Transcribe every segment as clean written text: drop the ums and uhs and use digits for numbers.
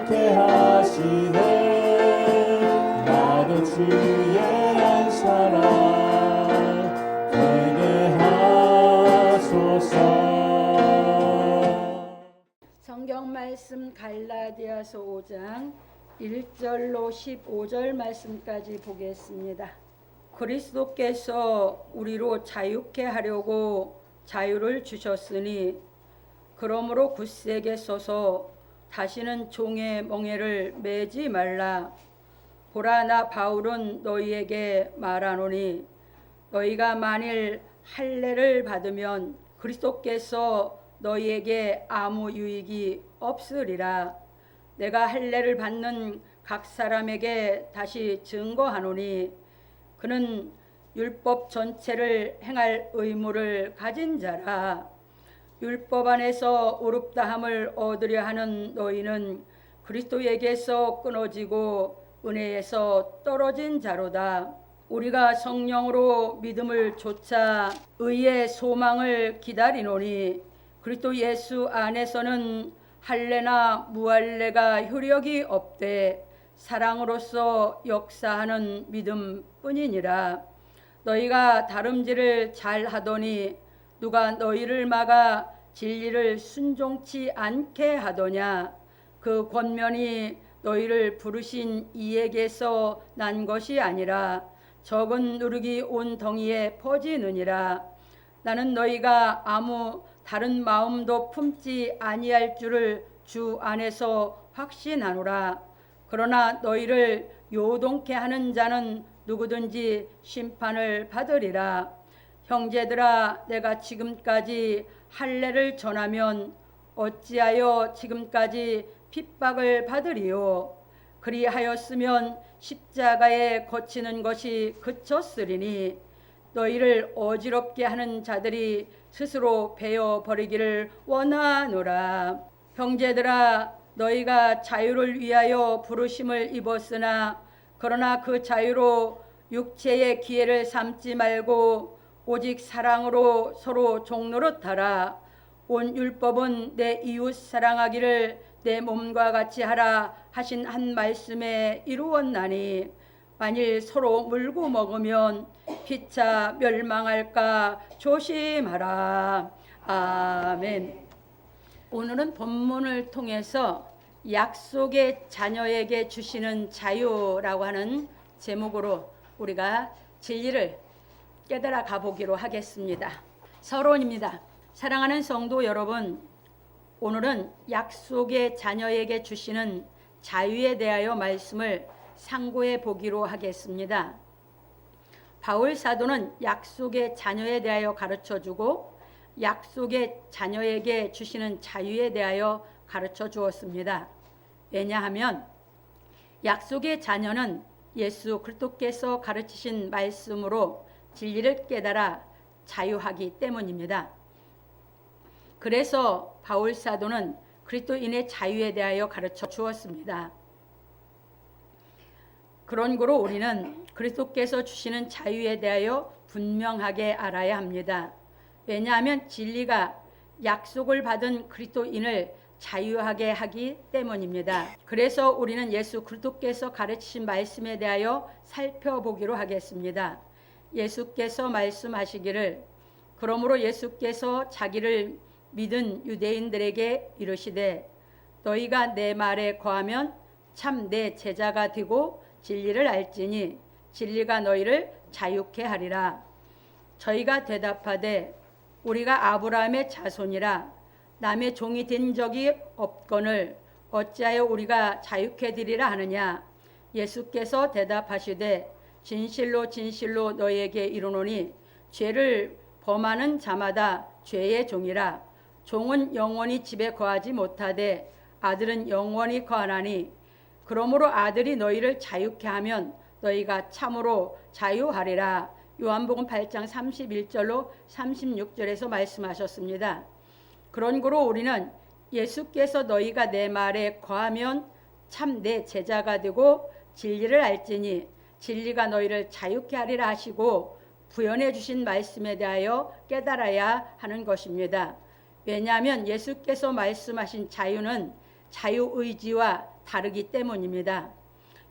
자유케 하시네. 나도 주의 한 사람 되게 하소서. 성경 말씀 갈라디아서 5장 1절로 15절 말씀까지 보겠습니다. 그리스도께서 우리로 자유케 하려고 자유를 주셨으니 그러므로 굳세게 서서 다시는 종의 멍에를 매지 말라. 보라, 나 바울은 너희에게 말하노니 너희가 만일 할례를 받으면 그리스도께서 너희에게 아무 유익이 없으리라. 내가 할례를 받는 각 사람에게 다시 증거하노니 그는 율법 전체를 행할 의무를 가진 자라. 율법 안에서 의롭다함을 얻으려 하는 너희는 그리스도에게서 끊어지고 은혜에서 떨어진 자로다. 우리가 성령으로 믿음을 좇아 의의 소망을 기다리노니 그리스도 예수 안에서는 할례나 무할례가 효력이 없되 사랑으로서 역사하는 믿음뿐이니라. 너희가 다름질을 잘 하더니 누가 너희를 막아 진리를 순종치 않게 하더냐. 그 권면이 너희를 부르신 이에게서 난 것이 아니라 적은 누룩이 온 덩이에 퍼지느니라. 나는 너희가 아무 다른 마음도 품지 아니할 줄을 주 안에서 확신하노라. 그러나 너희를 요동케 하는 자는 누구든지 심판을 받으리라. 형제들아, 내가 지금까지 할례를 전하면 어찌하여 지금까지 핍박을 받으리요. 그리하였으면 십자가에 거치는 것이 그쳤으리니 너희를 어지럽게 하는 자들이 스스로 베어 버리기를 원하노라. 형제들아, 너희가 자유를 위하여 부르심을 입었으나 그러나 그 자유로 육체의 기회를 삼지 말고 오직 사랑으로 서로 종노릇하라. 온 율법은 내 이웃 사랑하기를 내 몸과 같이 하라 하신 한 말씀에 이루었나니 만일 서로 물고 먹으면 피차 멸망할까 조심하라. 아멘. 오늘은 본문을 통해서 약속의 자녀에게 주시는 자유라고 하는 제목으로 우리가 진리를 깨달아 가보기로 하겠습니다. 서론입니다. 사랑하는 성도 여러분, 오늘은 약속의 자녀에게 주시는 자유에 대하여 말씀을 상고해 보기로 하겠습니다. 바울 사도는 약속의 자녀에 대하여 가르쳐주고 약속의 자녀에게 주시는 자유에 대하여 가르쳐 주었습니다. 왜냐하면 약속의 자녀는 예수 그리스도께서 가르치신 말씀으로 진리를 깨달아 자유하기 때문입니다. 그래서 바울 사도는 그리스도인의 자유에 대하여 가르쳐 주었습니다. 그런 거로 우리는 그리스도께서 주시는 자유에 대하여 분명하게 알아야 합니다. 왜냐하면 진리가 약속을 받은 그리스도인을 자유하게 하기 때문입니다. 그래서 우리는 예수 그리스도께서 가르치신 말씀에 대하여 살펴보기로 하겠습니다. 예수께서 말씀하시기를 그러므로 예수께서 자기를 믿은 유대인들에게 이르시되 너희가 내 말에 거하면 참 내 제자가 되고 진리를 알지니 진리가 너희를 자유케 하리라. 저희가 대답하되 우리가 아브라함의 자손이라 남의 종이 된 적이 없거늘 어찌하여 우리가 자유케 되리라 하느냐. 예수께서 대답하시되 진실로 진실로 너희에게 이르노니 죄를 범하는 자마다 죄의 종이라. 종은 영원히 집에 거하지 못하되 아들은 영원히 거하나니 그러므로 아들이 너희를 자유케 하면 너희가 참으로 자유하리라. 요한복음 8장 31절로 36절에서 말씀하셨습니다. 그런 거로 우리는 예수께서 너희가 내 말에 거하면 참 내 제자가 되고 진리를 알지니 진리가 너희를 자유케 하리라 하시고 부연해 주신 말씀에 대하여 깨달아야 하는 것입니다. 왜냐하면 예수께서 말씀하신 자유는 자유의지와 다르기 때문입니다.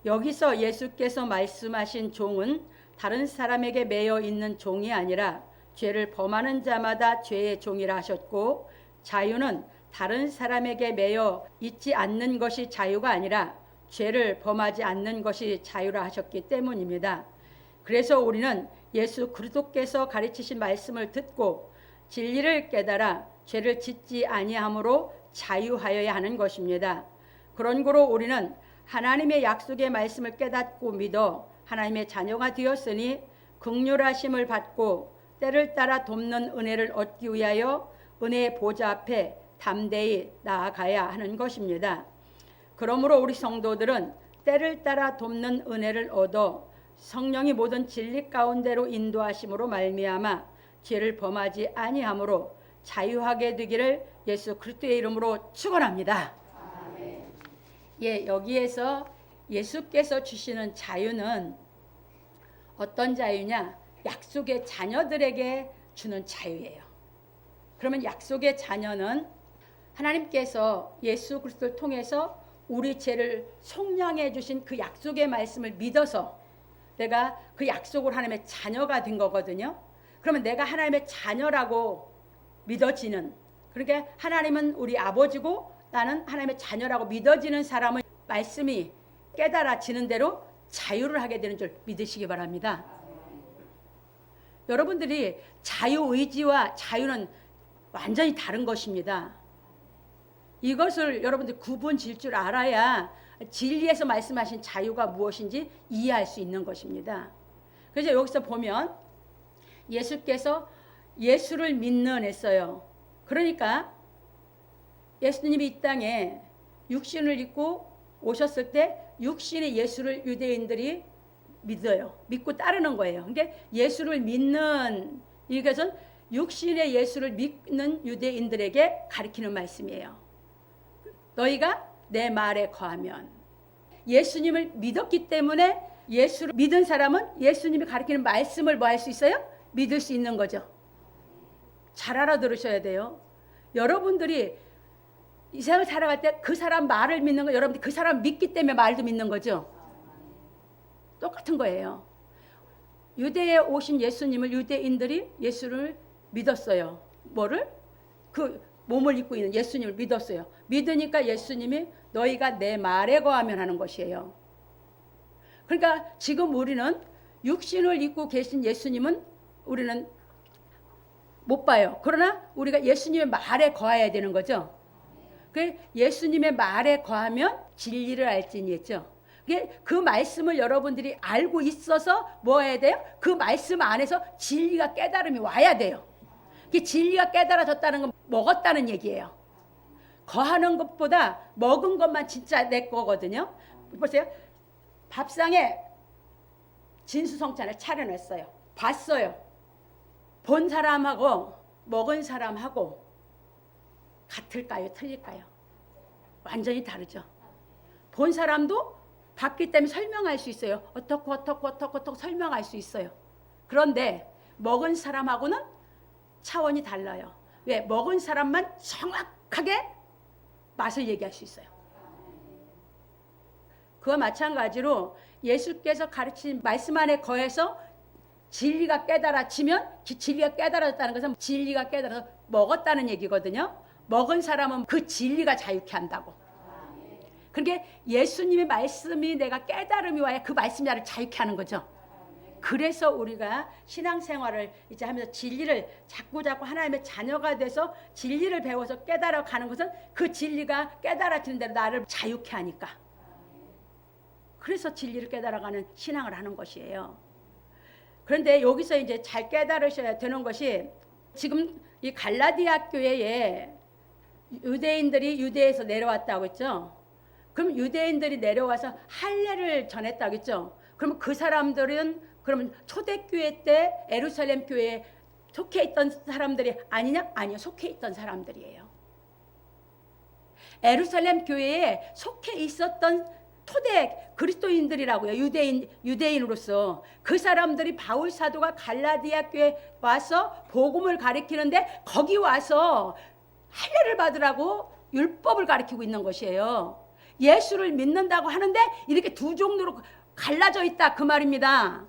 여기서 예수께서 말씀하신 종은 다른 사람에게 매여 있는 종이 아니라 죄를 범하는 자마다 죄의 종이라 하셨고, 자유는 다른 사람에게 매여 있지 않는 것이 자유가 아니라 죄를 범하지 않는 것이 자유라 하셨기 때문입니다. 그래서 우리는 예수 그리스도께서 가르치신 말씀을 듣고 진리를 깨달아 죄를 짓지 아니함으로 자유하여야 하는 것입니다. 그런 거로 우리는 하나님의 약속의 말씀을 깨닫고 믿어 하나님의 자녀가 되었으니 긍휼하심을 받고 때를 따라 돕는 은혜를 얻기 위하여 은혜의 보좌 앞에 담대히 나아가야 하는 것입니다. 그러므로 우리 성도들은 때를 따라 돕는 은혜를 얻어 성령이 모든 진리 가운데로 인도하심으로 말미암아 죄를 범하지 아니함으로 자유하게 되기를 예수 그리스도의 이름으로 축원합니다. 예, 여기에서 예수께서 주시는 자유는 어떤 자유냐? 약속의 자녀들에게 주는 자유예요. 그러면 약속의 자녀는 하나님께서 예수 그리스도를 통해서 우리 죄를 속량해 주신 그 약속의 말씀을 믿어서 내가 그 약속을 하나님의 자녀가 된 거거든요. 그러면 내가 하나님의 자녀라고 믿어지는, 그러니까 하나님은 우리 아버지고 나는 하나님의 자녀라고 믿어지는 사람은 말씀이 깨달아지는 대로 자유를 하게 되는 줄 믿으시기 바랍니다. 여러분들이 자유의지와 자유는 완전히 다른 것입니다. 이것을 여러분들 구분 질 줄 알아야 진리에서 말씀하신 자유가 무엇인지 이해할 수 있는 것입니다. 그래서 여기서 보면 예수께서 예수를 믿는 했어요. 그러니까 예수님이 이 땅에 육신을 입고 오셨을 때 육신의 예수를 유대인들이 믿어요. 믿고 따르는 거예요. 그러니까 예수를 믿는, 이것은 육신의 예수를 믿는 유대인들에게 가르치는 말씀이에요. 너희가 내 말에 거하면, 예수님을 믿었기 때문에 예수를 믿은 사람은 예수님이 가르치는 말씀을 뭐 할 수 있어요? 믿을 수 있는 거죠. 잘 알아들으셔야 돼요. 여러분들이 이 세상을 살아갈 때 그 사람 말을 믿는 거, 여러분들이 그 사람 믿기 때문에 말도 믿는 거죠. 똑같은 거예요. 유대에 오신 예수님을 유대인들이 예수를 믿었어요. 뭐를? 그 몸을 입고 있는 예수님을 믿었어요. 믿으니까 예수님이 너희가 내 말에 거하면 하는 것이에요. 그러니까 지금 우리는 육신을 입고 계신 예수님은 우리는 못 봐요. 그러나 우리가 예수님의 말에 거해야 되는 거죠. 예수님의 말에 거하면 진리를 알지니 했죠. 그 말씀을 여러분들이 알고 있어서 뭐 해야 돼요? 그 말씀 안에서 진리가 깨달음이 와야 돼요. 진리가 깨달아졌다는 건 먹었다는 얘기예요. 거하는 것보다 먹은 것만 진짜 내 거거든요. 보세요. 밥상에 진수성찬을 차려냈어요. 봤어요. 본 사람하고 먹은 사람하고 같을까요? 틀릴까요? 완전히 다르죠. 본 사람도 봤기 때문에 설명할 수 있어요. 어떻고 설명할 수 있어요. 그런데 먹은 사람하고는 차원이 달라요. 왜? 먹은 사람만 정확하게 맛을 얘기할 수 있어요. 그와 마찬가지로 예수께서 가르친 말씀 안에 거해서 진리가 깨달아지면, 진리가 깨달아졌다는 것은 진리가 깨달아서 먹었다는 얘기거든요. 먹은 사람은 그 진리가 자유케 한다고. 그러니까 예수님의 말씀이 내가 깨달음이 와야 그 말씀이 나를 자유케 하는 거죠. 그래서 우리가 신앙생활을 이제 하면서 진리를 자꾸 하나님의 자녀가 돼서 진리를 배워서 깨달아가는 것은 그 진리가 깨달아지는 대로 나를 자유케 하니까. 그래서 진리를 깨달아가는 신앙을 하는 것이에요. 그런데 여기서 이제 잘 깨달으셔야 되는 것이, 지금 이 갈라디아 교회에 유대인들이 유대에서 내려왔다고 했죠. 그럼 유대인들이 내려와서 할례를 전했다고 했죠. 그럼 그 사람들은 그러면 초대교회 때 예루살렘 교회에 속해 있던 사람들이 아니냐? 아니요, 속해 있던 사람들이에요. 예루살렘 교회에 속해 있었던 초대 그리스도인들이라고요. 유대인으로서 그 사람들이 바울 사도가 갈라디아 교회에 와서 복음을 가르치는데 거기 와서 할례를 받으라고 율법을 가르치고 있는 것이에요. 예수를 믿는다고 하는데 이렇게 두 종류로 갈라져 있다 그 말입니다.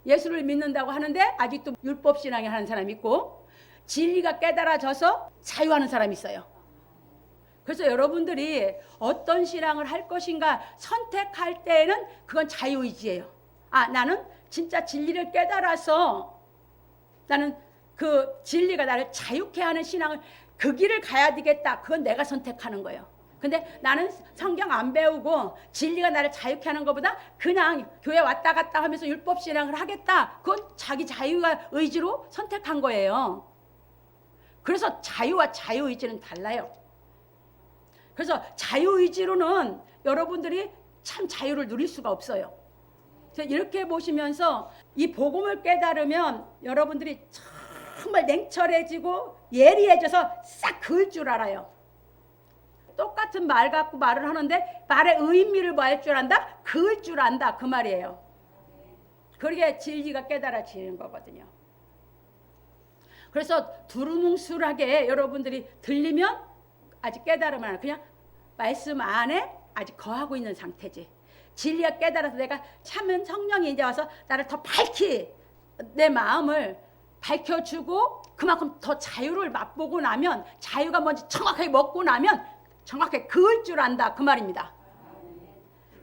예수를 믿는다고 하는데 아직도 율법 신앙이 하는 사람이 있고 진리가 깨달아져서 자유하는 사람이 있어요. 그래서 여러분들이 어떤 신앙을 할 것인가 선택할 때에는 그건 자유의지예요. 나는 진짜 진리를 깨달아서 나는 그 진리가 나를 자유케 하는 신앙을 그 길을 가야 되겠다. 그건 내가 선택하는 거예요. 근데 나는 성경 안 배우고 진리가 나를 자유케 하는 것보다 그냥 교회 왔다 갔다 하면서 율법 신앙을 하겠다. 그건 자기 자유와 의지로 선택한 거예요. 그래서 자유와 자유의지는 달라요. 그래서 자유의지로는 여러분들이 참 자유를 누릴 수가 없어요. 이렇게 보시면서 이 복음을 깨달으면 여러분들이 정말 냉철해지고 예리해져서 싹 그을 줄 알아요. 똑같은 말 갖고 말을 하는데 말의 의미를 뭐 할 줄 안다? 그을 줄 안다 그 말이에요. 그게 진리가 깨달아지는 거거든요. 그래서 두루뭉술하게 여러분들이 들리면 아직 깨달으면 안 그냥 말씀 안에 아직 거하고 있는 상태지. 진리가 깨달아서 내가 참은 성령이 이제 와서 나를 더 밝히 내 마음을 밝혀주고 그만큼 더 자유를 맛보고 나면 자유가 뭔지 정확하게 먹고 나면 정확하게 그을 줄 안다 그 말입니다.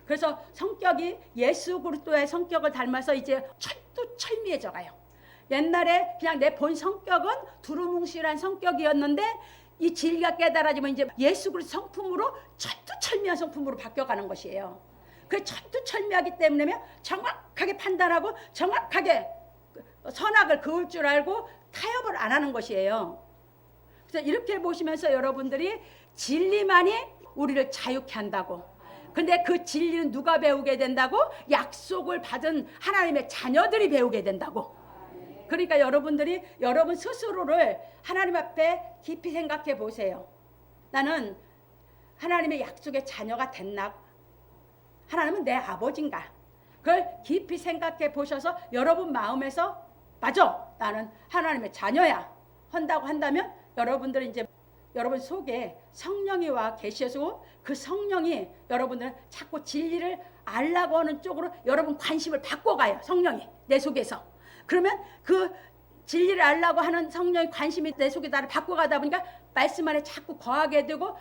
그래서 성격이 예수 그리스도의 성격을 닮아서 이제 철두철미해져 가요. 옛날에 그냥 내 본 성격은 두루뭉실한 성격이었는데 이 진리가 깨달아지면 이제 예수 그리스도 성품으로 철두철미한 성품으로 바뀌어가는 것이에요. 그 철두철미하기 때문에 정확하게 판단하고 정확하게 선악을 그을 줄 알고 타협을 안 하는 것이에요. 그래서 이렇게 보시면서 여러분들이 진리만이 우리를 자유케 한다고. 근데 그 진리는 누가 배우게 된다고? 약속을 받은 하나님의 자녀들이 배우게 된다고. 그러니까 여러분들이 여러분 스스로를 하나님 앞에 깊이 생각해 보세요. 나는 하나님의 약속의 자녀가 됐나? 하나님은 내 아버지인가? 그걸 깊이 생각해 보셔서 여러분 마음에서 맞아, 나는 하나님의 자녀야 한다고 한다면 여러분들은 이제 여러분 속에 성령이 와 계셔서 그 성령이 여러분들은 자꾸 진리를 알라고 하는 쪽으로 여러분 관심을 바꿔가요. 성령이 내 속에서. 그러면 그 진리를 알라고 하는 성령의 관심이 내 속에 나를 바꿔가다 보니까 말씀 안에 자꾸 거하게 되고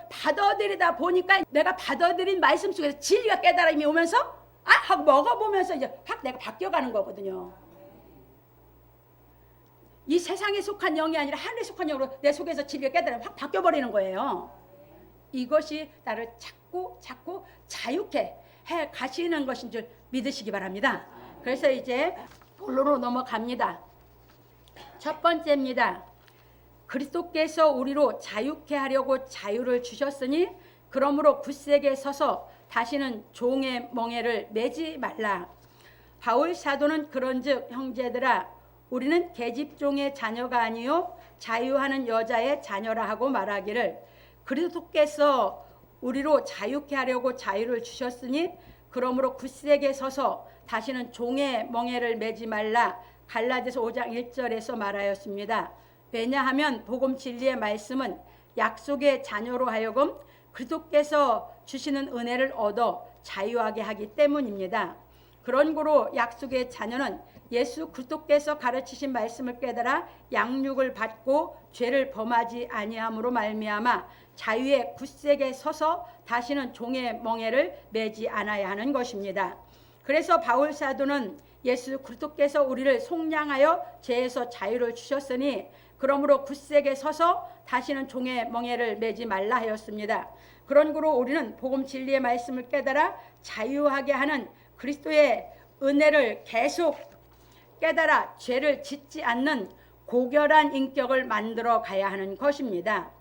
받아들이다 보니까 내가 받아들인 말씀 속에서 진리가 깨달음이 오면서 하고 먹어보면서 이제 확 내가 바뀌어가는 거거든요. 이 세상에 속한 영이 아니라 하늘에 속한 영으로 내 속에서 진리가 깨달으면 확 바뀌어버리는 거예요. 이것이 나를 자꾸 자유케 해 가시는 것인 줄 믿으시기 바랍니다. 그래서 이제 본론으로 넘어갑니다. 첫 번째입니다. 그리스도께서 우리로 자유케 하려고 자유를 주셨으니 그러므로 굳세게 서서 다시는 종의 멍에를 매지 말라. 바울 사도는 그런즉 형제들아 우리는 계집종의 자녀가 아니요 자유하는 여자의 자녀라 하고 말하기를 그리스도께서 우리로 자유케 하려고 자유를 주셨으니 그러므로 굳세게 서서 다시는 종의 멍에를 매지 말라. 갈라디아서 5장 1절에서 말하였습니다. 왜냐하면 복음 진리의 말씀은 약속의 자녀로 하여금 그리스도께서 주시는 은혜를 얻어 자유하게 하기 때문입니다. 그런 고로 약속의 자녀는 예수 그리스도께서 가르치신 말씀을 깨달아 양육을 받고 죄를 범하지 아니함으로 말미암아 자유에 굳세게 서서 다시는 종의 멍에를 매지 않아야 하는 것입니다. 그래서 바울 사도는 예수 그리스도께서 우리를 속량하여 죄에서 자유를 주셨으니 그러므로 굳세게 서서 다시는 종의 멍에를 매지 말라 하였습니다. 그런 고로 우리는 복음 진리의 말씀을 깨달아 자유하게 하는 그리스도의 은혜를 계속 깨달아 죄를 짓지 않는 고결한 인격을 만들어 가야 하는 것입니다.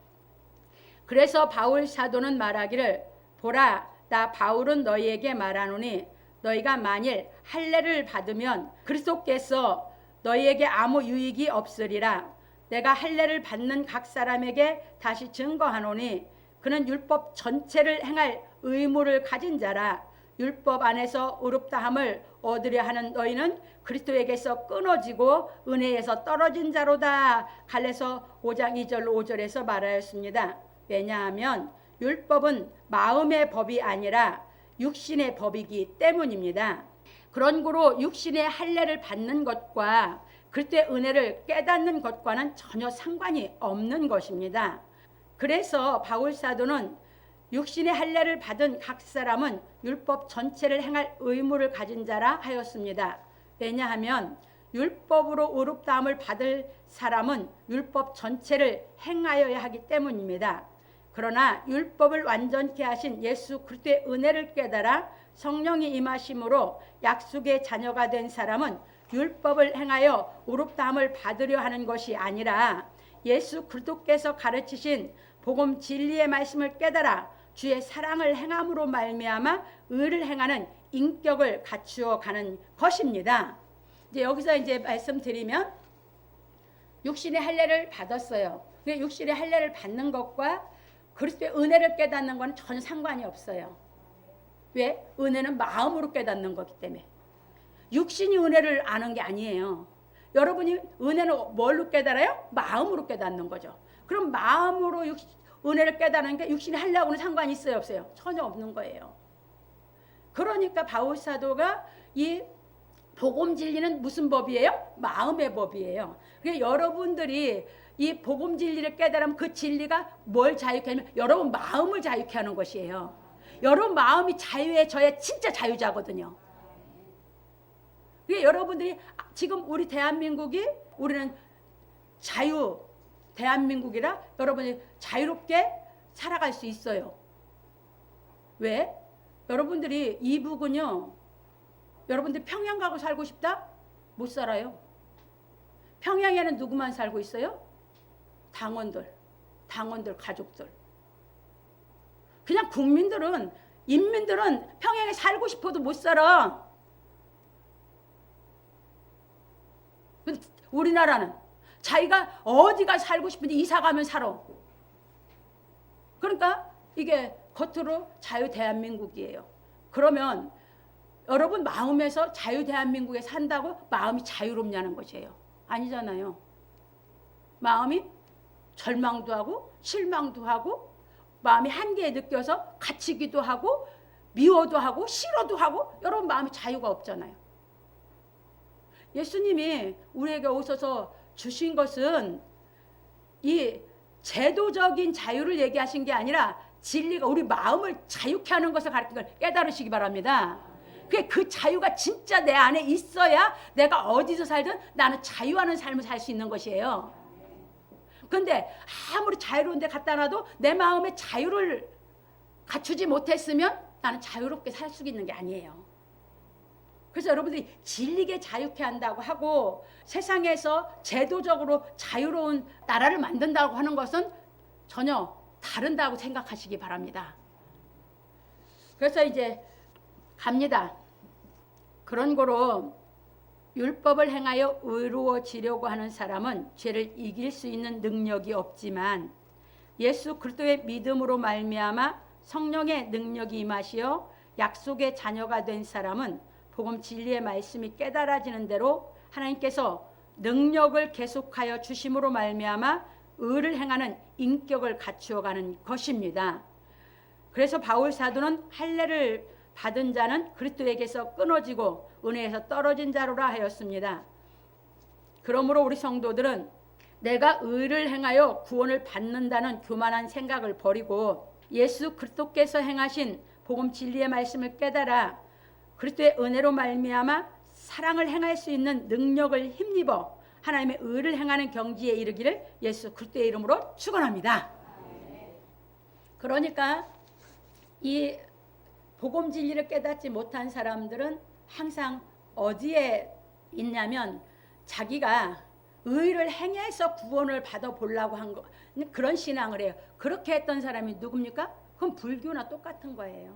그래서 바울 사도는 말하기를 보라 나 바울은 너희에게 말하노니 너희가 만일 할례를 받으면 그리스도께서 너희에게 아무 유익이 없으리라. 내가 할례를 받는 각 사람에게 다시 증거하노니 그는 율법 전체를 행할 의무를 가진 자라. 율법 안에서 의롭다함을 얻으려 하는 너희는 그리스도에게서 끊어지고 은혜에서 떨어진 자로다. 갈라디아서 5장 2절 5절에서 말하였습니다. 왜냐하면 율법은 마음의 법이 아니라 육신의 법이기 때문입니다. 그런 고로 육신의 할례를 받는 것과 그리스도의 은혜를 깨닫는 것과는 전혀 상관이 없는 것입니다. 그래서 바울 사도는 육신의 할례를 받은 각 사람은 율법 전체를 행할 의무를 가진 자라 하였습니다. 왜냐하면 율법으로 의롭다함을 받을 사람은 율법 전체를 행하여야 하기 때문입니다. 그러나 율법을 완전케 하신 예수 그리스도의 은혜를 깨달아 성령이 임하심으로 약속의 자녀가 된 사람은 율법을 행하여 의롭다함을 받으려 하는 것이 아니라 예수 그리스도께서 가르치신 복음 진리의 말씀을 깨달아 주의 사랑을 행함으로 말미암아 의를 행하는 인격을 갖추어 가는 것입니다. 이제 여기서 이제 말씀드리면 육신의 할례를 받았어요. 육신의 할례를 받는 것과 그리스도의 은혜를 깨닫는 건 전혀 상관이 없어요. 왜? 은혜는 마음으로 깨닫는 거기 때문에. 육신이 은혜를 아는 게 아니에요. 여러분이 은혜는 뭘로 깨달아요? 마음으로 깨닫는 거죠. 그럼 마음으로 은혜를 깨달으니까 육신의 할례하고는 상관이 있어요, 없어요? 전혀 없는 거예요. 그러니까 바울 사도가 이 복음 진리는 무슨 법이에요? 마음의 법이에요. 그러니까 여러분들이 이 복음 진리를 깨달으면 그 진리가 뭘 자유케 하냐면 여러분 마음을 자유케 하는 것이에요. 여러분 마음이 자유의 저의 진짜 자유자거든요. 그러니까 여러분들이 지금 우리 대한민국이 우리는 자유 대한민국이라 여러분이 자유롭게 살아갈 수 있어요. 왜? 여러분들이 이북은요. 여러분들 평양 가고 살고 싶다? 못 살아요. 평양에는 누구만 살고 있어요? 당원들 가족들. 그냥 국민들은 인민들은 평양에 살고 싶어도 못 살아. 우리나라는 자기가 어디가 살고 싶은지 이사 가면 살아. 그러니까 이게 겉으로 자유 대한민국이에요. 그러면 여러분 마음에서 자유 대한민국에 산다고 마음이 자유롭냐는 것이에요. 아니잖아요. 마음이 절망도 하고 실망도 하고 마음이 한계에 느껴서 갇히기도 하고 미워도 하고 싫어도 하고 여러분 마음이 자유가 없잖아요. 예수님이 우리에게 오셔서 주신 것은 이 제도적인 자유를 얘기하신 게 아니라 진리가 우리 마음을 자유케 하는 것을 가르친 걸 깨달으시기 바랍니다. 그 자유가 진짜 내 안에 있어야 내가 어디서 살든 나는 자유하는 삶을 살 수 있는 것이에요. 그런데 아무리 자유로운 데 갖다 놔도 내 마음의 자유를 갖추지 못했으면 나는 자유롭게 살 수 있는 게 아니에요. 그래서 여러분들이 진리게 자유케 한다고 하고 세상에서 제도적으로 자유로운 나라를 만든다고 하는 것은 전혀 다른다고 생각하시기 바랍니다. 그래서 이제 갑니다. 그런 거로 율법을 행하여 의로워지려고 하는 사람은 죄를 이길 수 있는 능력이 없지만 예수 그리스도의 믿음으로 말미암아 성령의 능력이 임하시어 약속의 자녀가 된 사람은 복음 진리의 말씀이 깨달아지는 대로 하나님께서 능력을 계속하여 주심으로 말미암아 의를 행하는 인격을 갖추어가는 것입니다. 그래서 바울 사도는 할례를 받은 자는 그리스도에게서 끊어지고 은혜에서 떨어진 자로라 하였습니다. 그러므로 우리 성도들은 내가 의를 행하여 구원을 받는다는 교만한 생각을 버리고 예수 그리스도께서 행하신 복음 진리의 말씀을 깨달아 그리스도의 은혜로 말미암아 사랑을 행할 수 있는 능력을 힘입어 하나님의 의를 행하는 경지에 이르기를 예수 그리스도의 이름으로 축원합니다. 그러니까 이 복음 진리를 깨닫지 못한 사람들은 항상 어디에 있냐면 자기가 의를 행해서 구원을 받아보려고 한 거, 그런 신앙을 해요. 그렇게 했던 사람이 누굽니까? 그건 불교나 똑같은 거예요.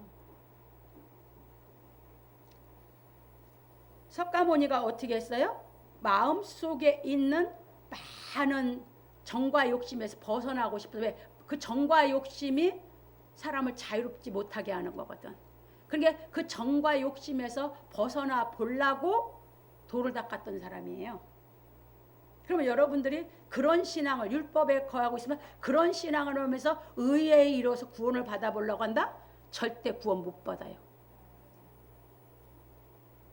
석가모니가 어떻게 했어요? 마음속에 있는 많은 정과 욕심에서 벗어나고 싶어서 왜? 그 정과 욕심이 사람을 자유롭지 못하게 하는 거거든. 그러니까 그 정과 욕심에서 벗어나 보려고 돌을 닦았던 사람이에요. 그러면 여러분들이 그런 신앙을 율법에 거하고 있으면 그런 신앙을 하면서 의에 이뤄서 구원을 받아보려고 한다? 절대 구원 못 받아요.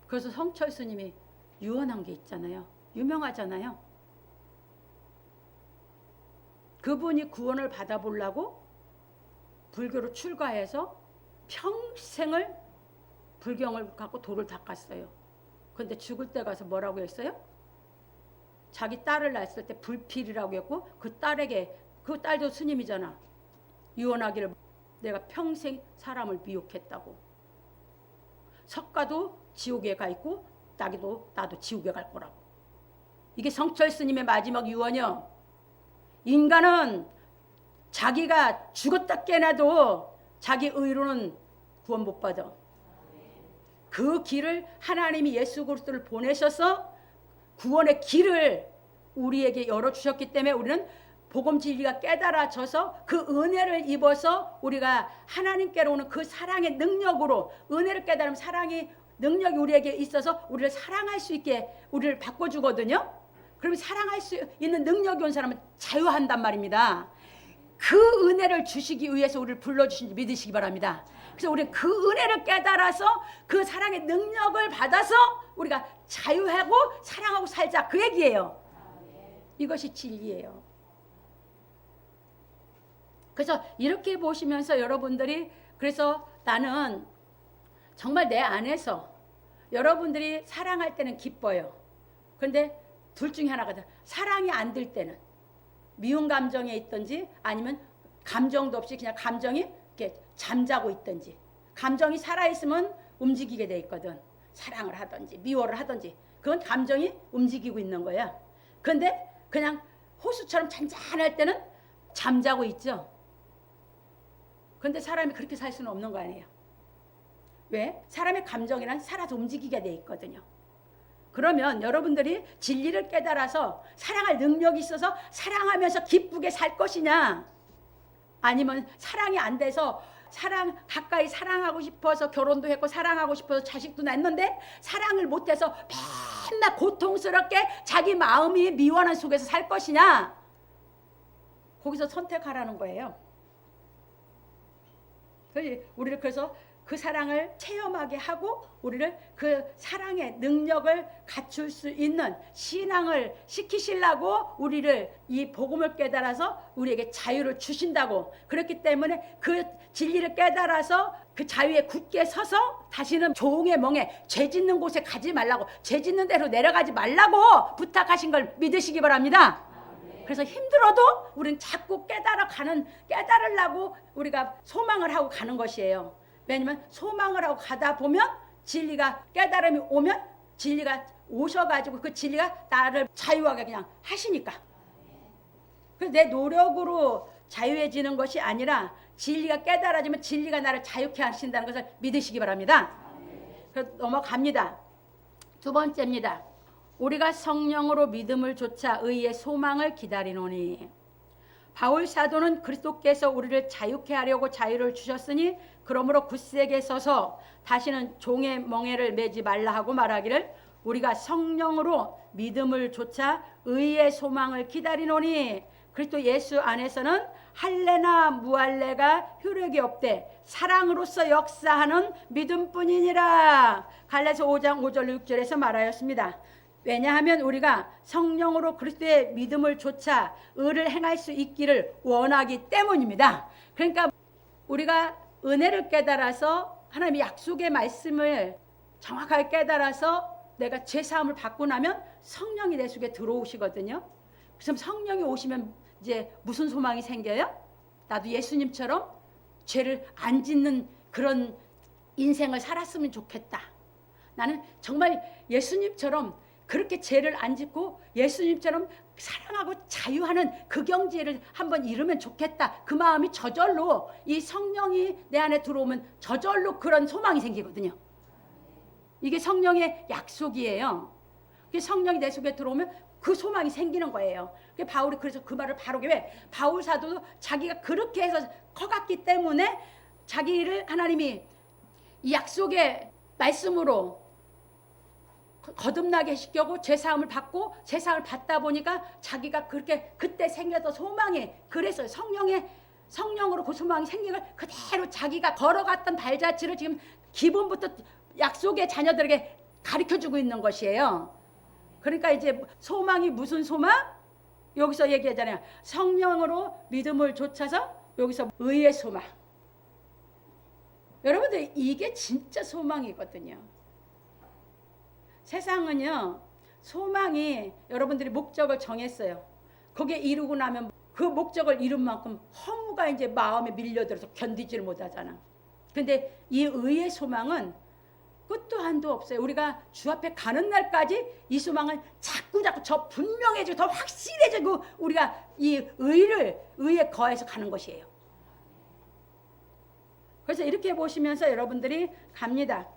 그래서 성철 스님이 유언한 게 있잖아요. 유명하잖아요. 그분이 구원을 받아보려고 불교로 출가해서 평생을 불경을 갖고 도를 닦았어요. 그런데 죽을 때 가서 뭐라고 했어요? 자기 딸을 낳았을 때 불필이라고 했고 그 딸에게, 그 딸도 스님이잖아, 유언하기를 내가 평생 사람을 미혹했다고. 석가도 지옥에 가 있고 나도 지옥에 갈 거라고. 이게 성철 스님의 마지막 유언이요. 인간은 자기가 죽었다 깨나도 자기 의로는 구원 못 받아. 그 길을 하나님이 예수 그리스도를 보내셔서 구원의 길을 우리에게 열어주셨기 때문에 우리는 복음 진리가 깨달아져서 그 은혜를 입어서 우리가 하나님께로 오는 그 사랑의 능력으로, 은혜를 깨달으면 사랑의 능력이 우리에게 있어서 우리를 사랑할 수 있게 우리를 바꿔주거든요. 그러면 사랑할 수 있는 능력이 온 사람은 자유한단 말입니다. 그 은혜를 주시기 위해서 우리를 불러주신 줄 믿으시기 바랍니다. 그래서 우리는 그 은혜를 깨달아서 그 사랑의 능력을 받아서 우리가 자유하고 사랑하고 살자, 그 얘기예요. 이것이 진리예요. 그래서 이렇게 보시면서 여러분들이, 그래서 나는 정말 내 안에서 여러분들이 사랑할 때는 기뻐요. 그런데 둘 중에 하나거든. 사랑이 안 들 때는 미운 감정에 있든지 아니면 감정도 없이 그냥 감정이 이렇게 잠자고 있든지, 감정이 살아있으면 움직이게 돼 있거든. 사랑을 하든지 미워를 하든지 그건 감정이 움직이고 있는 거야. 그런데 그냥 호수처럼 잔잔할 때는 잠자고 있죠. 그런데 사람이 그렇게 살 수는 없는 거 아니에요. 왜? 사람의 감정이란 살아서 움직이게 돼 있거든요. 그러면 여러분들이 진리를 깨달아서 사랑할 능력이 있어서 사랑하면서 기쁘게 살 것이냐, 아니면 사랑이 안 돼서 가까이 사랑하고 싶어서 결혼도 했고 사랑하고 싶어서 자식도 낳았는데 사랑을 못해서 맨날 고통스럽게 자기 마음이 미워하는 속에서 살 것이냐, 거기서 선택하라는 거예요. 우리를 그래서 그 사랑을 체험하게 하고 우리를 그 사랑의 능력을 갖출 수 있는 신앙을 시키시려고 우리를 이 복음을 깨달아서 우리에게 자유를 주신다고. 그렇기 때문에 그 진리를 깨달아서 그 자유에 굳게 서서 다시는 종의 멍에 죄 짓는 곳에 가지 말라고, 죄 짓는 대로 내려가지 말라고 부탁하신 걸 믿으시기 바랍니다. 그래서 힘들어도 우리는 자꾸 깨달으려고 우리가 소망을 하고 가는 것이에요. 왜냐면 소망을 하고 가다 보면 진리가, 깨달음이 오면 진리가 오셔가지고 그 진리가 나를 자유하게 그냥 하시니까. 그래서 내 노력으로 자유해지는 것이 아니라 진리가 깨달아지면 진리가 나를 자유케 하신다는 것을 믿으시기 바랍니다. 그래서 넘어갑니다. 두 번째입니다. 우리가 성령으로 믿음을 조차 의의 소망을 기다리노니. 바울 사도는 그리스도께서 우리를 자유케 하려고 자유를 주셨으니 그러므로 굳세게 서서 다시는 종의 멍에를 매지 말라 하고 말하기를, 우리가 성령으로 믿음을 조차 의의 소망을 기다리노니 그리스도 예수 안에서는 할례나 무할례가 효력이 없되 사랑으로서 역사하는 믿음뿐이니라. 갈라디아서 5장 5절 6절에서 말하였습니다. 왜냐하면 우리가 성령으로 그리스도의 믿음을 조차 의를 행할 수 있기를 원하기 때문입니다. 그러니까 우리가 은혜를 깨달아서 하나님의 약속의 말씀을 정확하게 깨달아서 내가 죄사함을 받고 나면 성령이 내 속에 들어오시거든요. 그래서 성령이 오시면 이제 무슨 소망이 생겨요? 나도 예수님처럼 죄를 안 짓는 그런 인생을 살았으면 좋겠다. 나는 정말 예수님처럼 그렇게 죄를 안 짓고 예수님처럼 사랑하고 자유하는 그 경지를 한번 이루면 좋겠다. 그 마음이 저절로, 이 성령이 내 안에 들어오면 저절로 그런 소망이 생기거든요. 이게 성령의 약속이에요. 성령이 내 속에 들어오면 그 소망이 생기는 거예요. 바울이 그래서 그 말을 바로, 왜? 바울 사도도 자기가 그렇게 해서 커갔기 때문에 자기를 하나님이 이 약속의 말씀으로 거듭나게 시켜고 죄사함을 받고 죄사함을 받다 보니까 자기가 그렇게 그때 생겼던 소망이, 그래서 성령으로 그 소망이 생긴 걸 그대로 자기가 걸어갔던 발자취를 지금 기본부터 약속의 자녀들에게 가르쳐주고 있는 것이에요. 그러니까 이제 소망이 무슨 소망? 여기서 얘기하잖아요. 성령으로 믿음을 좇아서 여기서 의의 소망. 여러분들 이게 진짜 소망이거든요. 세상은요, 소망이 여러분들이 목적을 정했어요. 거기에 이루고 나면 그 목적을 이룬 만큼 허무가 이제 마음에 밀려들어서 견디지를 못하잖아. 근데 이 의의 소망은 끝도 한도 없어요. 우리가 주 앞에 가는 날까지 이 소망은 자꾸 더 분명해지고 더 확실해지고 우리가 이 의에 거해서 가는 것이에요. 그래서 이렇게 보시면서 여러분들이 갑니다.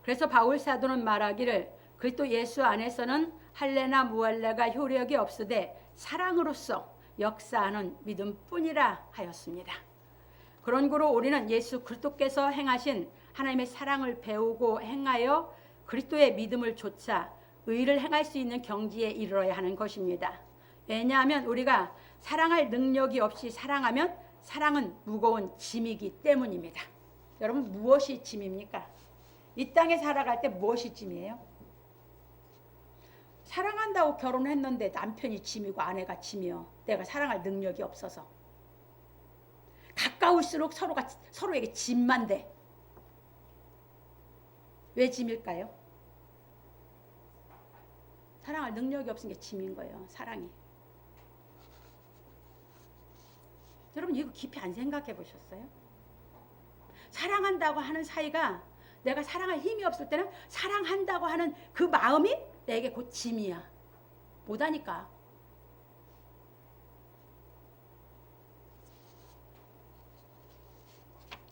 그래서 바울 사도는 말하기를 그리스도 예수 안에서는 할례나 무할례가 효력이 없으되 사랑으로서 역사하는 믿음뿐이라 하였습니다. 그런 거로 우리는 예수 그리스도께서 행하신 하나님의 사랑을 배우고 행하여 그리스도의 믿음을 좇아 의를 행할 수 있는 경지에 이르러야 하는 것입니다. 왜냐하면 우리가 사랑할 능력이 없이 사랑하면 사랑은 무거운 짐이기 때문입니다. 여러분 무엇이 짐입니까? 이 땅에 살아갈 때 무엇이 짐이에요? 사랑한다고 결혼했는데 남편이 짐이고 아내가 짐이요. 내가 사랑할 능력이 없어서. 가까울수록 서로에게 짐만 돼. 왜 짐일까요? 사랑할 능력이 없은 게 짐인 거예요. 사랑이. 여러분 이거 깊이 안 생각해 보셨어요? 사랑한다고 하는 사이가 내가 사랑할 힘이 없을 때는 사랑한다고 하는 그 마음이 내게 곧 짐이야. 못하니까.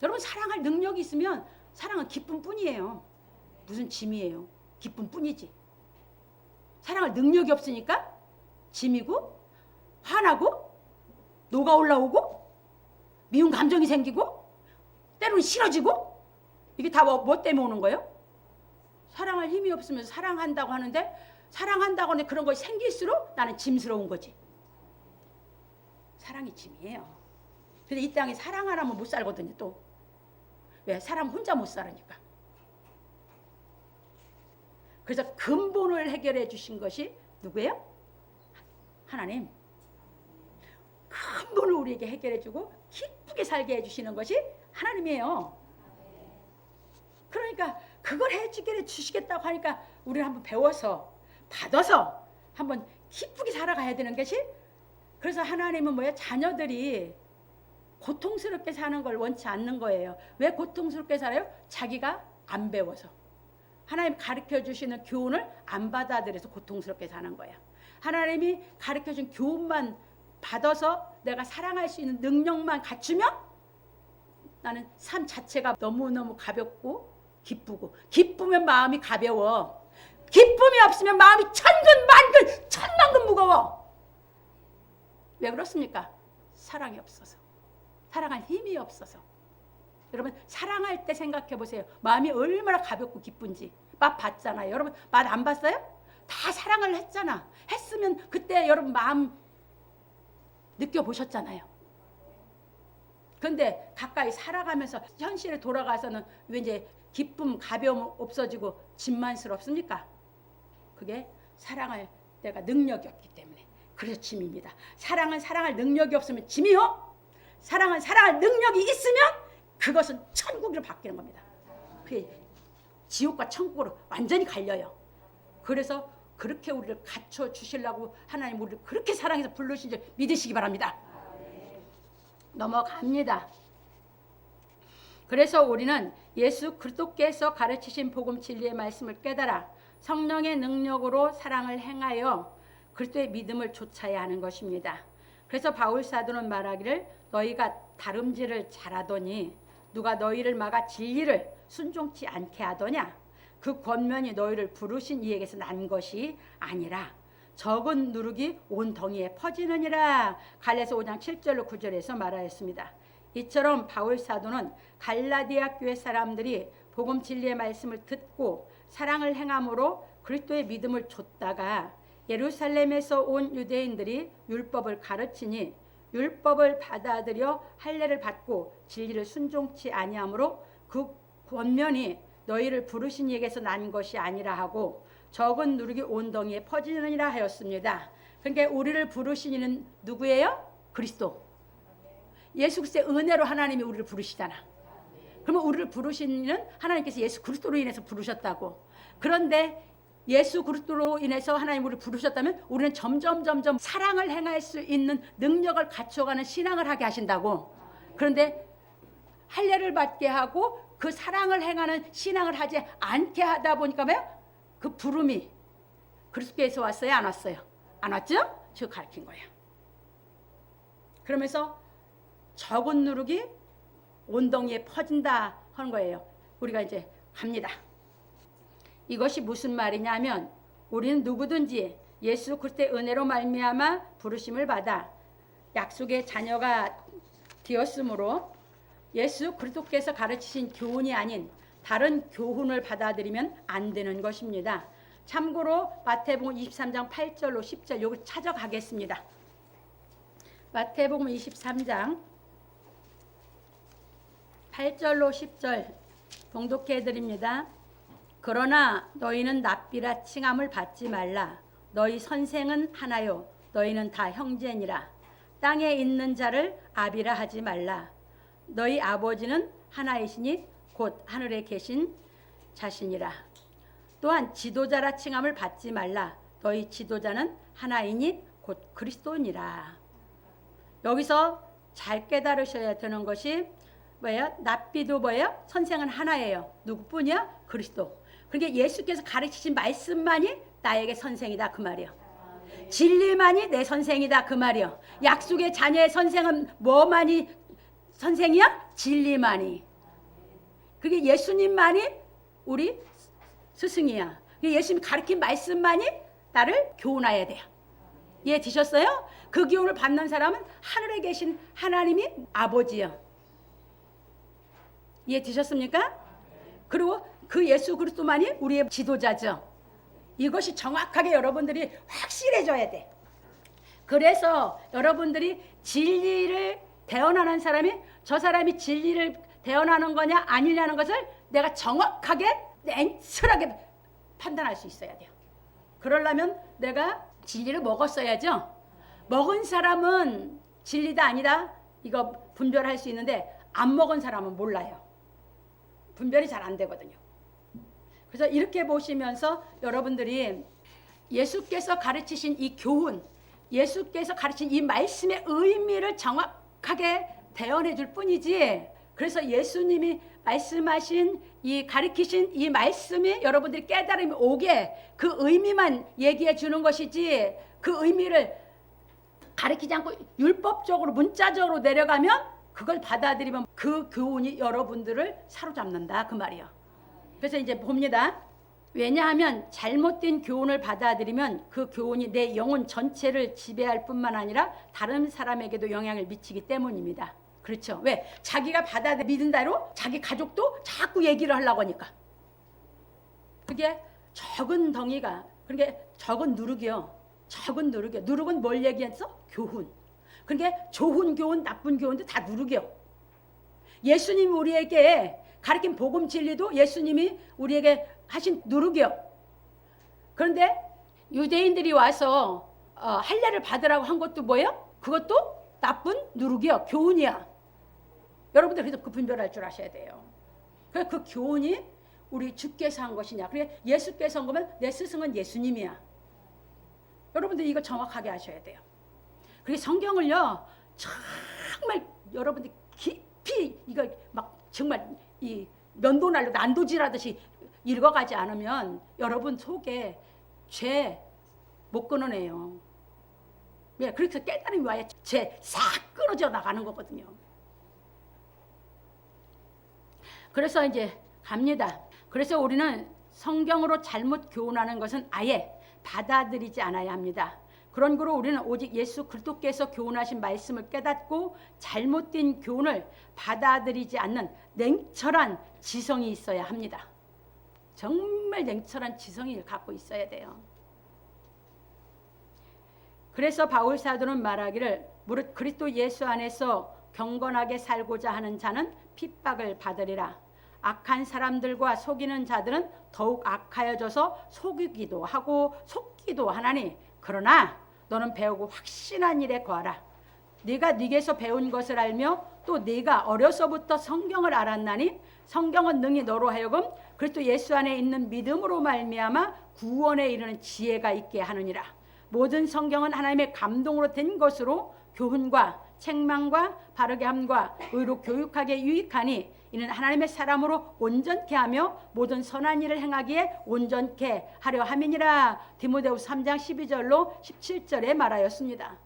여러분 사랑할 능력이 있으면 사랑은 기쁨뿐이에요. 무슨 짐이에요. 기쁨뿐이지. 사랑할 능력이 없으니까 짐이고 화나고 녹아 올라오고 미운 감정이 생기고 때로는 싫어지고 이게 다 뭐 때문에 오는 거예요? 사랑할 힘이 없으면서 사랑한다고 하는데 사랑한다고 하는 그런 것이 생길수록 나는 짐스러운 거지. 사랑이 짐이에요. 근데 이 땅에 사랑 안 하면 못 살거든요 또. 왜? 사람 혼자 못 살으니까. 그래서 근본을 해결해 주신 것이 누구예요? 하나님. 근본을 우리에게 해결해 주고 기쁘게 살게 해주시는 것이 하나님이에요. 그러니까 그걸 해주시겠다고 하니까 우리를 한번 배워서 받아서 한번 기쁘게 살아가야 되는 것이. 그래서 하나님은 뭐예요? 자녀들이 고통스럽게 사는 걸 원치 않는 거예요. 왜 고통스럽게 살아요? 자기가 안 배워서. 하나님 가르쳐 주시는 교훈을 안 받아들여서 고통스럽게 사는 거예요. 하나님이 가르쳐 준 교훈만 받아서 내가 사랑할 수 있는 능력만 갖추면 나는 삶 자체가 너무너무 가볍고 기쁘고, 기쁘면 마음이 가벼워. 기쁨이 없으면 마음이 천근 만근 천만근 무거워. 왜 그렇습니까? 사랑이 없어서. 사랑할 힘이 없어서. 여러분 사랑할 때 생각해 보세요. 마음이 얼마나 가볍고 기쁜지. 맛 봤잖아요. 여러분 맛 안 봤어요? 다 사랑을 했잖아. 했으면 그때 여러분 마음 느껴보셨잖아요. 근데 가까이 살아가면서 현실에 돌아가서는 왜 이제 기쁨, 가벼움 없어지고 짐만스럽습니까? 그게 사랑할 내가 능력이 없기 때문에. 그래서 짐입니다. 사랑은 사랑할 능력이 없으면 짐이요. 사랑은 사랑할 능력이 있으면 그것은 천국으로 바뀌는 겁니다. 그게 지옥과 천국으로 완전히 갈려요. 그래서 그렇게 우리를 갖춰 주시려고 하나님 우리를 그렇게 사랑해서 부르신 줄 믿으시기 바랍니다. 넘어갑니다. 그래서 우리는 예수 그리스도께서 가르치신 복음 진리의 말씀을 깨달아 성령의 능력으로 사랑을 행하여 그리스도의 믿음을 좇아야 하는 것입니다. 그래서 바울 사도는 말하기를 너희가 다름질을 잘하더니 누가 너희를 막아 진리를 순종치 않게 하더냐. 그 권면이 너희를 부르신 이에게서 난 것이 아니라 적은 누룩이 온 덩이에 퍼지느니라. 갈라디아서 5장 7절로 9절에서 말하였습니다. 이처럼 바울 사도는 갈라디아 교회 사람들이 복음 진리의 말씀을 듣고 사랑을 행함으로 그리스도의 믿음을 줬다가 예루살렘에서 온 유대인들이 율법을 가르치니 율법을 받아들여 할례를 받고 진리를 순종치 아니하므로 그 권면이 너희를 부르신 이에게서 난 것이 아니라 하고 적은 누룩이 온 덩이에 퍼지느니라 하였습니다. 그러니까 우리를 부르신 이는 누구예요? 그리스도. 예수 그리스도의 은혜로 하나님이 우리를 부르시잖아. 그러면 우리를 부르신 이는 하나님께서 예수 그리스도로 인해서 부르셨다고. 그런데 예수 그리스도로 인해서 하나님 우리를 부르셨다면 우리는 점점 사랑을 행할 수 있는 능력을 갖춰가는 신앙을 하게 하신다고. 그런데 할례를 받게 하고 그 사랑을 행하는 신앙을 하지 않게 하다 보니까 뭐요? 그 부름이 그리스도께서 왔어요? 안 왔어요? 안 왔죠? 저 가르친 거예요. 그러면서 적은 누룩이 온덩이에 퍼진다 하는 거예요. 우리가 이제 갑니다. 이것이 무슨 말이냐면 우리는 누구든지 예수 그리스도의 은혜로 말미암아 부르심을 받아 약속의 자녀가 되었으므로 예수 그리스도께서 가르치신 교훈이 아닌 다른 교훈을 받아들이면 안 되는 것입니다. 참고로 마태복음 23장 8절로 10절 요걸 찾아가겠습니다. 마태복음 23장 8절로 10절 봉독해 드립니다. 그러나 너희는 납비라 칭함을 받지 말라. 너희 선생은 하나요. 너희는 다 형제니라. 땅에 있는 자를 아비라 하지 말라. 너희 아버지는 하나이시니 곧 하늘에 계신 자신이라. 또한 지도자라 칭함을 받지 말라. 너희 지도자는 하나이니 곧 그리스도니라. 여기서 잘 깨달으셔야 되는 것이 뭐예요? 납비도 뭐예요? 선생은 하나예요. 누구뿐이야? 그리스도. 그러니까 예수께서 가르치신 말씀만이 나에게 선생이다 그 말이에요. 진리만이 내 선생이다 그 말이에요. 약속의 자녀의 선생은 뭐만이 선생이야? 진리만이. 그게 예수님만이 우리 스승이야. 예수님 가르친 말씀만이 나를 교훈해야 돼요. 이해 되셨어요? 그 교훈을 받는 사람은 하늘에 계신 하나님이 아버지요. 이해 되셨습니까? 그리고 그 예수 그리스도만이 우리의 지도자죠. 이것이 정확하게 여러분들이 확실해져야 돼. 그래서 여러분들이 진리를 대언하는 사람이 저 사람이 진리를 대언하는 거냐 아니냐는 것을 내가 정확하게 냉철하게 판단할 수 있어야 돼요. 그러려면 내가 진리를 먹었어야죠. 먹은 사람은 진리다 아니다 이거 분별할 수 있는데 안 먹은 사람은 몰라요. 분별이 잘 안 되거든요. 그래서 이렇게 보시면서 여러분들이 예수께서 가르치신 이 교훈, 예수께서 가르친 이 말씀의 의미를 정확하게 대언해 줄 뿐이지, 그래서 예수님이 말씀하신 이 가르치신 이 말씀이 여러분들이 깨달음이 오게 그 의미만 얘기해 주는 것이지, 그 의미를 가르치지 않고 율법적으로 문자적으로 내려가면 그걸 받아들이면 그 교훈이 여러분들을 사로잡는다 그 말이에요. 그래서 이제 봅니다. 왜냐하면 잘못된 교훈을 받아들이면 그 교훈이 내 영혼 전체를 지배할 뿐만 아니라 다른 사람에게도 영향을 미치기 때문입니다. 그렇죠? 왜? 자기가 믿은 대로 자기 가족도 자꾸 얘기를 하려고 하니까. 그게 적은 덩이가, 그러니까 적은 누룩이요. 적은 누룩이요. 누룩은 뭘 얘기했어? 교훈. 그러니까 좋은 교훈, 나쁜 교훈도 다 누룩이요. 예수님이 우리에게 가르친 복음 진리도 예수님이 우리에게 하신 누룩이요. 그런데 유대인들이 와서 할례를 받으라고 한 것도 뭐예요? 그것도 나쁜 누룩이요. 교훈이야. 여러분들 그래서 그 분별할 줄 아셔야 돼요. 그래서 그 교훈이 우리 주께서 한 것이냐. 그래 예수께서 한 거면 내 스승은 예수님이야. 여러분들 이거 정확하게 하셔야 돼요. 그리고 성경을요 정말 여러분들 깊이 이거 막 정말 이 면도날로 난도질하듯이 읽어가지 않으면 여러분 속에 죄 못 끊어내요. 예, 그래서 깨달음이 와야 죄 싹 끊어져 나가는 거거든요. 그래서 이제 갑니다. 그래서 우리는 성경으로 잘못 교훈하는 것은 아예 받아들이지 않아야 합니다. 그런 거로 우리는 오직 예수 그리스도께서 교훈하신 말씀을 깨닫고 잘못된 교훈을 받아들이지 않는 냉철한 지성이 있어야 합니다. 정말 냉철한 지성을 갖고 있어야 돼요. 그래서 바울 사도는 말하기를 무릇 그리스도 예수 안에서 경건하게 살고자 하는 자는 핍박을 받으리라. 악한 사람들과 속이는 자들은 더욱 악하여져서 속이기도 하고 속기도 하나니 그러나 너는 배우고 확신한 일에 거하라. 네가 네게서 배운 것을 알며 또 네가 어려서부터 성경을 알았나니 성경은 능히 너로 하여금 그리스도 예수 안에 있는 믿음으로 말미암아 구원에 이르는 지혜가 있게 하느니라. 모든 성경은 하나님의 감동으로 된 것으로 교훈과 책망과 바르게 함과 의로 교육하게 유익하니 이는 하나님의 사람으로 온전케 하며 모든 선한 일을 행하기에 온전케 하려 함이니라. 디모데후서 3장 12절로 17절에 말하였습니다.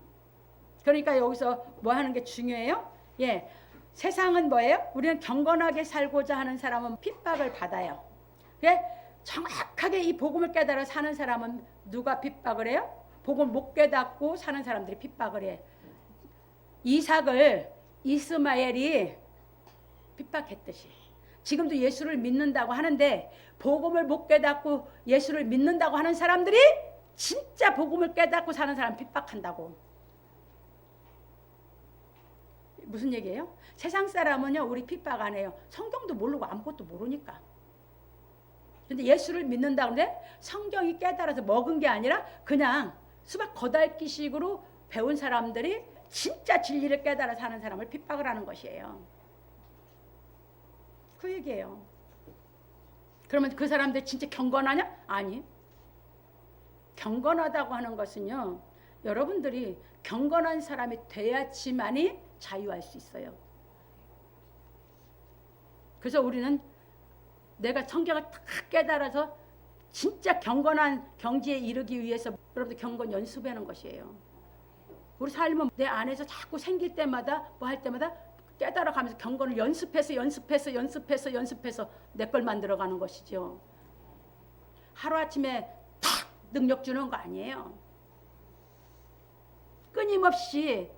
그러니까 여기서 뭐 하는 게 중요해요? 예, 세상은 뭐예요? 우리는 경건하게 살고자 하는 사람은 핍박을 받아요. 예? 정확하게 이 복음을 깨달아 사는 사람은 누가 핍박을 해요? 복음을 못 깨닫고 사는 사람들이 핍박을 해. 이삭을 이스마엘이 핍박했듯이 지금도 예수를 믿는다고 하는데 복음을 못 깨닫고 예수를 믿는다고 하는 사람들이 진짜 복음을 깨닫고 사는 사람 핍박한다고. 무슨 얘기예요? 세상 사람은요 우리 핍박 안 해요. 성경도 모르고 아무것도 모르니까. 근데 예수를 믿는다는데 성경이 깨달아서 먹은 게 아니라 그냥 수박 거달기식으로 배운 사람들이 진짜 진리를 깨달아 사는 사람을 핍박을 하는 것이에요. 그 얘기예요. 그러면 그 사람들 진짜 경건하냐? 아니. 경건하다고 하는 것은요. 여러분들이 경건한 사람이 돼야지만이 자유할 수 있어요. 그래서 우리는 내가 성경을 딱 깨달아서 진짜 경건한 경지에 이르기 위해서 여러분들 경건 연습하는 것이에요. 우리 삶은 내 안에서 자꾸 생길 때마다 뭐 할 때마다 깨달아가면서 경건을 연습해서 내 걸 만들어가는 것이죠. 하루아침에 탁 능력 주는 거 아니에요. 끊임없이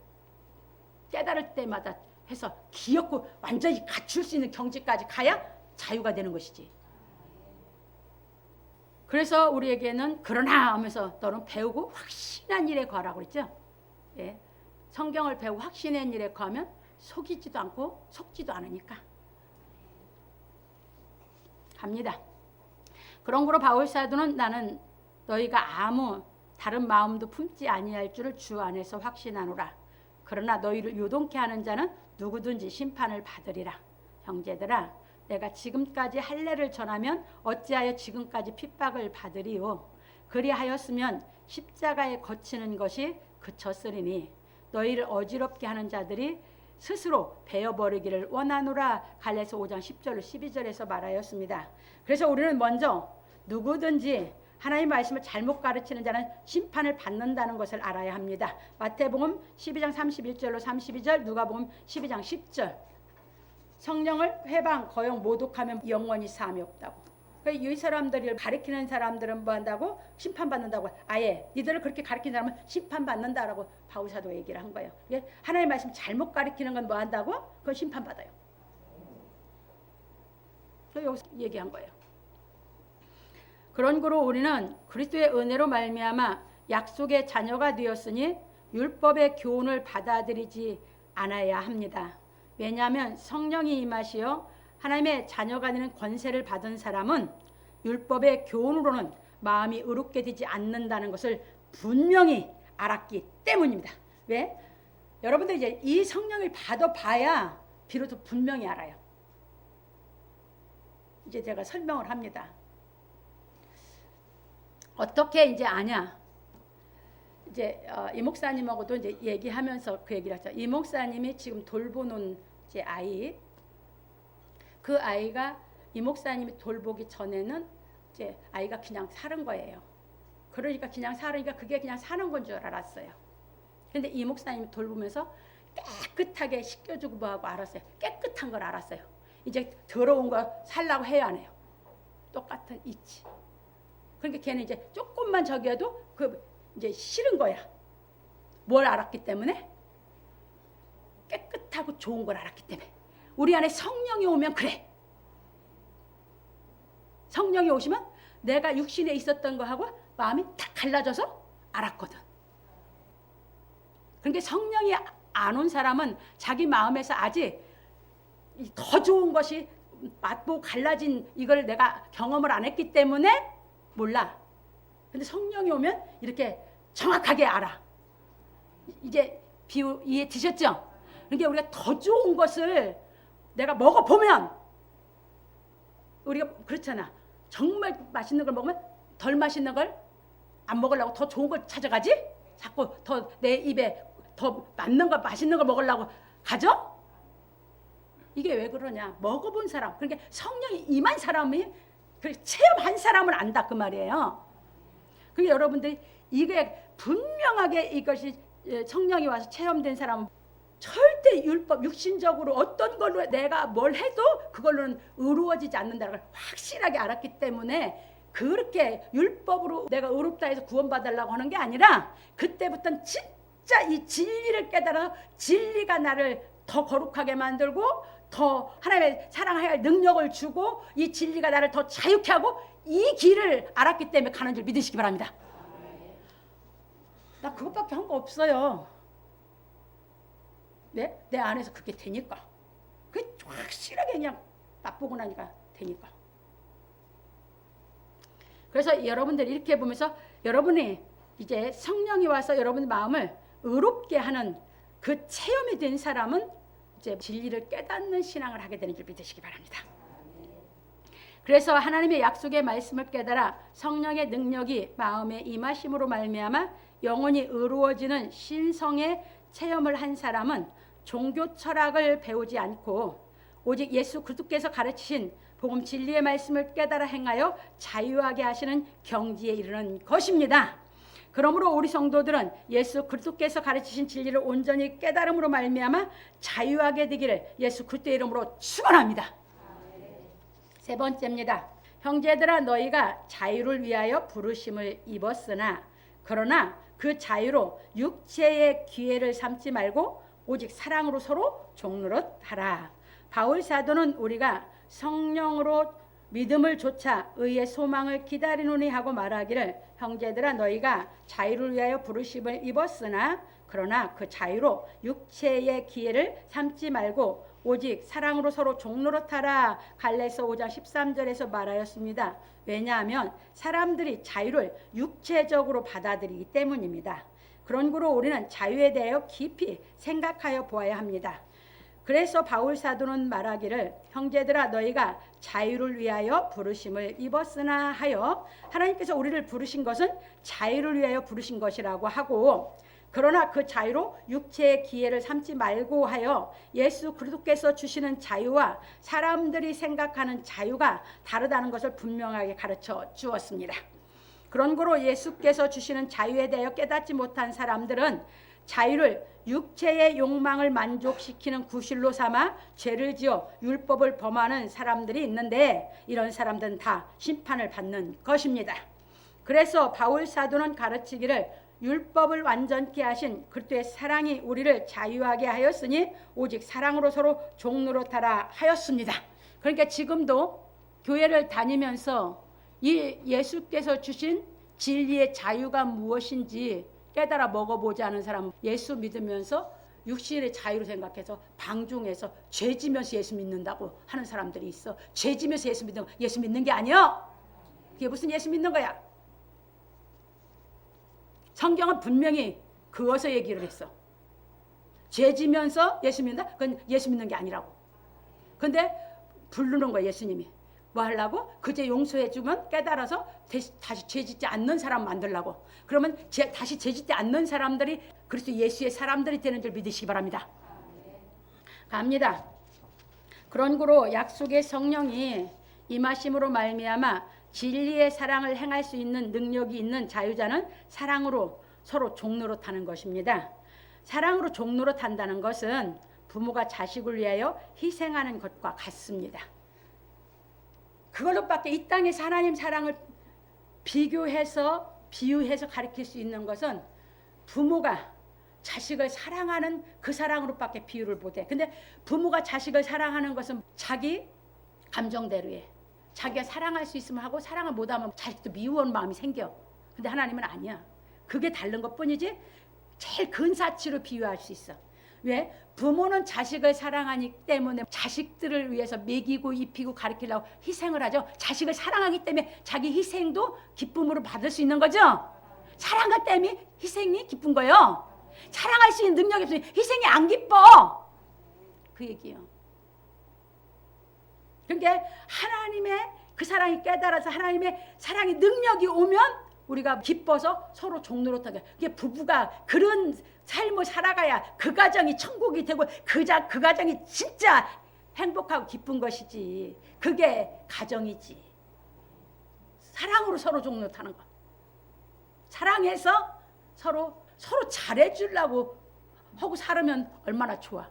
깨달을 때마다 해서 기억고 완전히 갖출 수 있는 경지까지 가야 자유가 되는 것이지. 그래서 우리에게는 그러나 하면서 너는 배우고 확신한 일에 거하라고 그랬죠. 예. 성경을 배우고 확신한 일에 거하면 속이지도 않고 속지도 않으니까. 갑니다. 그런 거로 바울 사도는 나는 너희가 아무 다른 마음도 품지 아니할 줄을 주 안에서 확신하노라. 그러나 너희를 요동케 하는 자는 누구든지 심판을 받으리라. 형제들아, 내가 지금까지 할례를 전하면 어찌하여 지금까지 핍박을 받으리요. 그리하였으면 십자가에 거치는 것이 그쳤으리니 너희를 어지럽게 하는 자들이 스스로 베어버리기를 원하노라. 갈라디아서 5장 10절로 12절에서 말하였습니다. 그래서 우리는 먼저 누구든지 하나님의 말씀을 잘못 가르치는 자는 심판을 받는다는 것을 알아야 합니다. 마태복음 12장 31절로 32절, 누가복음 12장 10절. 성령을 회방, 거역, 모독하면 영원히 사함이 없다고. 그러니까 이 사람들을 가르치는 사람들은 뭐 한다고? 심판받는다고. 아예 니들을 그렇게 가르치는 사람은 심판받는다라고 바울 사도가 얘기를 한 거예요. 하나님의 말씀 잘못 가르치는 건 뭐 한다고? 그건 심판받아요. 그래서 여기서 얘기한 거예요. 그런 거로 우리는 그리스도의 은혜로 말미암아 약속의 자녀가 되었으니 율법의 교훈을 받아들이지 않아야 합니다. 왜냐하면 성령이 임하시어 하나님의 자녀가 되는 권세를 받은 사람은 율법의 교훈으로는 마음이 의롭게 되지 않는다는 것을 분명히 알았기 때문입니다. 왜? 여러분들 이제 이 성령을 받아봐야 비로소 분명히 알아요. 이제 제가 설명을 합니다. 어떻게 이제 아냐? 이제 이 목사님하고도 이제 얘기하면서 그 얘기를 하죠. 이 목사님이 지금 돌보는 이제 아이, 그 아이가 이 목사님이 돌보기 전에는 이제 아이가 그냥 사는 거예요. 그러니까 그냥 살으니까 그게 그냥 사는 건 줄 알았어요. 근데 이 목사님이 돌보면서 깨끗하게 씻겨주고 뭐하고 알았어요. 깨끗한 걸 알았어요. 이제 더러운 거 살라고 해야 안 해요. 똑같은 이치. 그러니까 걔는 이제 조금만 저기 해도 그 이제 싫은 거야. 뭘 알았기 때문에? 깨끗하고 좋은 걸 알았기 때문에. 우리 안에 성령이 오면 그래. 성령이 오시면 내가 육신에 있었던 거하고 마음이 딱 갈라져서 알았거든. 그러니까 성령이 안 온 사람은 자기 마음에서 아직 더 좋은 것이 맛보고 갈라진 이걸 내가 경험을 안 했기 때문에 몰라. 근데 성령이 오면 이렇게 정확하게 알아. 이제 비유 이해 드셨죠? 그러니까 우리가 더 좋은 것을 내가 먹어보면 우리가 그렇잖아. 정말 맛있는 걸 먹으면 덜 맛있는 걸 안 먹으려고 더 좋은 걸 찾아가지? 자꾸 더 내 입에 더 맞는 거 맛있는 걸 먹으려고 가죠? 이게 왜 그러냐? 먹어본 사람, 그러니까 성령이 임한 사람이 체험한 사람을 안다 그 말이에요. 그러니까 여러분들이 이게 분명하게 이것이 성령이 와서 체험된 사람은 절대 율법, 육신적으로 어떤 걸로 내가 뭘 해도 그걸로는 의로워지지 않는다는 걸 확실하게 알았기 때문에 그렇게 율법으로 내가 의롭다 해서 구원받으려고 하는 게 아니라 그때부터는 진짜 이 진리를 깨달아 진리가 나를 더 거룩하게 만들고 더 하나님의 사랑해야 할 능력을 주고 이 진리가 나를 더 자유케 하고 이 길을 알았기 때문에 가는 줄 믿으시기 바랍니다. 나 그것밖에 한 거 없어요. 네? 내 안에서 그게 되니까. 그게 확실하게 그냥 맛보고 나니까 되니까. 그래서 여러분들이 이렇게 보면서 여러분이 이제 성령이 와서 여러분의 마음을 의롭게 하는 그 체험이 된 사람은 이제 진리를 깨닫는 신앙을 하게 되는 줄 믿으시기 바랍니다. 그래서 하나님의 약속의 말씀을 깨달아 성령의 능력이 마음에 임하심으로 말미암아 영혼이 의로워지는 신성의 체험을 한 사람은 종교 철학을 배우지 않고 오직 예수 그리스도께서 가르치신 복음 진리의 말씀을 깨달아 행하여 자유하게 하시는 경지에 이르는 것입니다. 그러므로 우리 성도들은 예수 그리스도께서 가르치신 진리를 온전히 깨달음으로 말미암아 자유하게 되기를 예수 그리스도의 이름으로 축원합니다. 세 번째입니다. 형제들아 너희가 자유를 위하여 부르심을 입었으나 그러나 그 자유로 육체의 기회를 삼지 말고 오직 사랑으로 서로 종노릇하라. 바울 사도는 우리가 성령으로 믿음을 조차 의의 소망을 기다리노니 하고 말하기를 형제들아 너희가 자유를 위하여 부르심을 입었으나 그러나 그 자유로 육체의 기회를 삼지 말고 오직 사랑으로 서로 종노릇하라. 갈라디아서 5장 13절에서 말하였습니다. 왜냐하면 사람들이 자유를 육체적으로 받아들이기 때문입니다. 그러므로 우리는 자유에 대하여 깊이 생각하여 보아야 합니다. 그래서 바울 사도는 말하기를 형제들아 너희가 자유를 위하여 부르심을 입었으나 하여 하나님께서 우리를 부르신 것은 자유를 위하여 부르신 것이라고 하고 그러나 그 자유로 육체의 기회를 삼지 말고 하여 예수 그리스도께서 주시는 자유와 사람들이 생각하는 자유가 다르다는 것을 분명하게 가르쳐 주었습니다. 그런 거로 예수께서 주시는 자유에 대하여 깨닫지 못한 사람들은 자유를 육체의 욕망을 만족시키는 구실로 삼아 죄를 지어 율법을 범하는 사람들이 있는데 이런 사람들은 다 심판을 받는 것입니다. 그래서 바울 사도는 가르치기를 율법을 완전케 하신 그리스도의 사랑이 우리를 자유하게 하였으니 오직 사랑으로 서로 종노릇하라 하였습니다. 그러니까 지금도 교회를 다니면서 이 예수께서 주신 진리의 자유가 무엇인지 깨달아 먹어보지 않은 사람 예수 믿으면서 육신의 자유로 생각해서 방종해서 죄 지면서 예수 믿는다고 하는 사람들이 있어. 죄 지면서 예수 믿는 게 아니야. 그게 무슨 예수 믿는 거야. 성경은 분명히 그어서 얘기를 했어. 죄 지면서 예수 믿는다? 그건 예수 믿는 게 아니라고. 근데 부르는 거야 예수님이. 뭐 하려고? 그 죄 용서해주면 깨달아서 다시 죄 짓지 않는 사람 만들려고. 그러면 다시 죄 짓지 않는 사람들이 그리스도 예수의 사람들이 되는 줄 믿으시기 바랍니다. 갑니다. 그런 거로 약속의 성령이 임하심으로 말미암아 진리의 사랑을 행할 수 있는 능력이 있는 자유자는 사랑으로 서로 종노릇하는 것입니다. 사랑으로 종노릇한다는 것은 부모가 자식을 위하여 희생하는 것과 같습니다. 그걸로밖에 이 땅에서 하나님 사랑을 비교해서 비유해서 가르칠 수 있는 것은 부모가 자식을 사랑하는 그 사랑으로밖에 비유를 못해. 근데 부모가 자식을 사랑하는 것은 자기 감정대로 해. 자기가 사랑할 수 있으면 하고 사랑을 못하면 자식도 미워하는 마음이 생겨. 근데 하나님은 아니야. 그게 다른 것뿐이지 제일 근사치로 비유할 수 있어. 왜? 부모는 자식을 사랑하기 때문에 자식들을 위해서 먹이고 입히고 가르치려고 희생을 하죠. 자식을 사랑하기 때문에 자기 희생도 기쁨으로 받을 수 있는 거죠. 사랑할 때문에 희생이 기쁜 거예요. 사랑할 수 있는 능력이 없으니 희생이 안 기뻐. 그 얘기예요. 그러니까 하나님의 그 사랑이 깨달아서 하나님의 사랑의 능력이 오면 우리가 기뻐서 서로 종로로 타게. 그게 부부가 그런 삶을 살아가야 그 가정이 천국이 되고 그 가정이 진짜 행복하고 기쁜 것이지. 그게 가정이지. 사랑으로 서로 종로 타는 거. 사랑해서 서로 잘해주려고 하고 살으면 얼마나 좋아.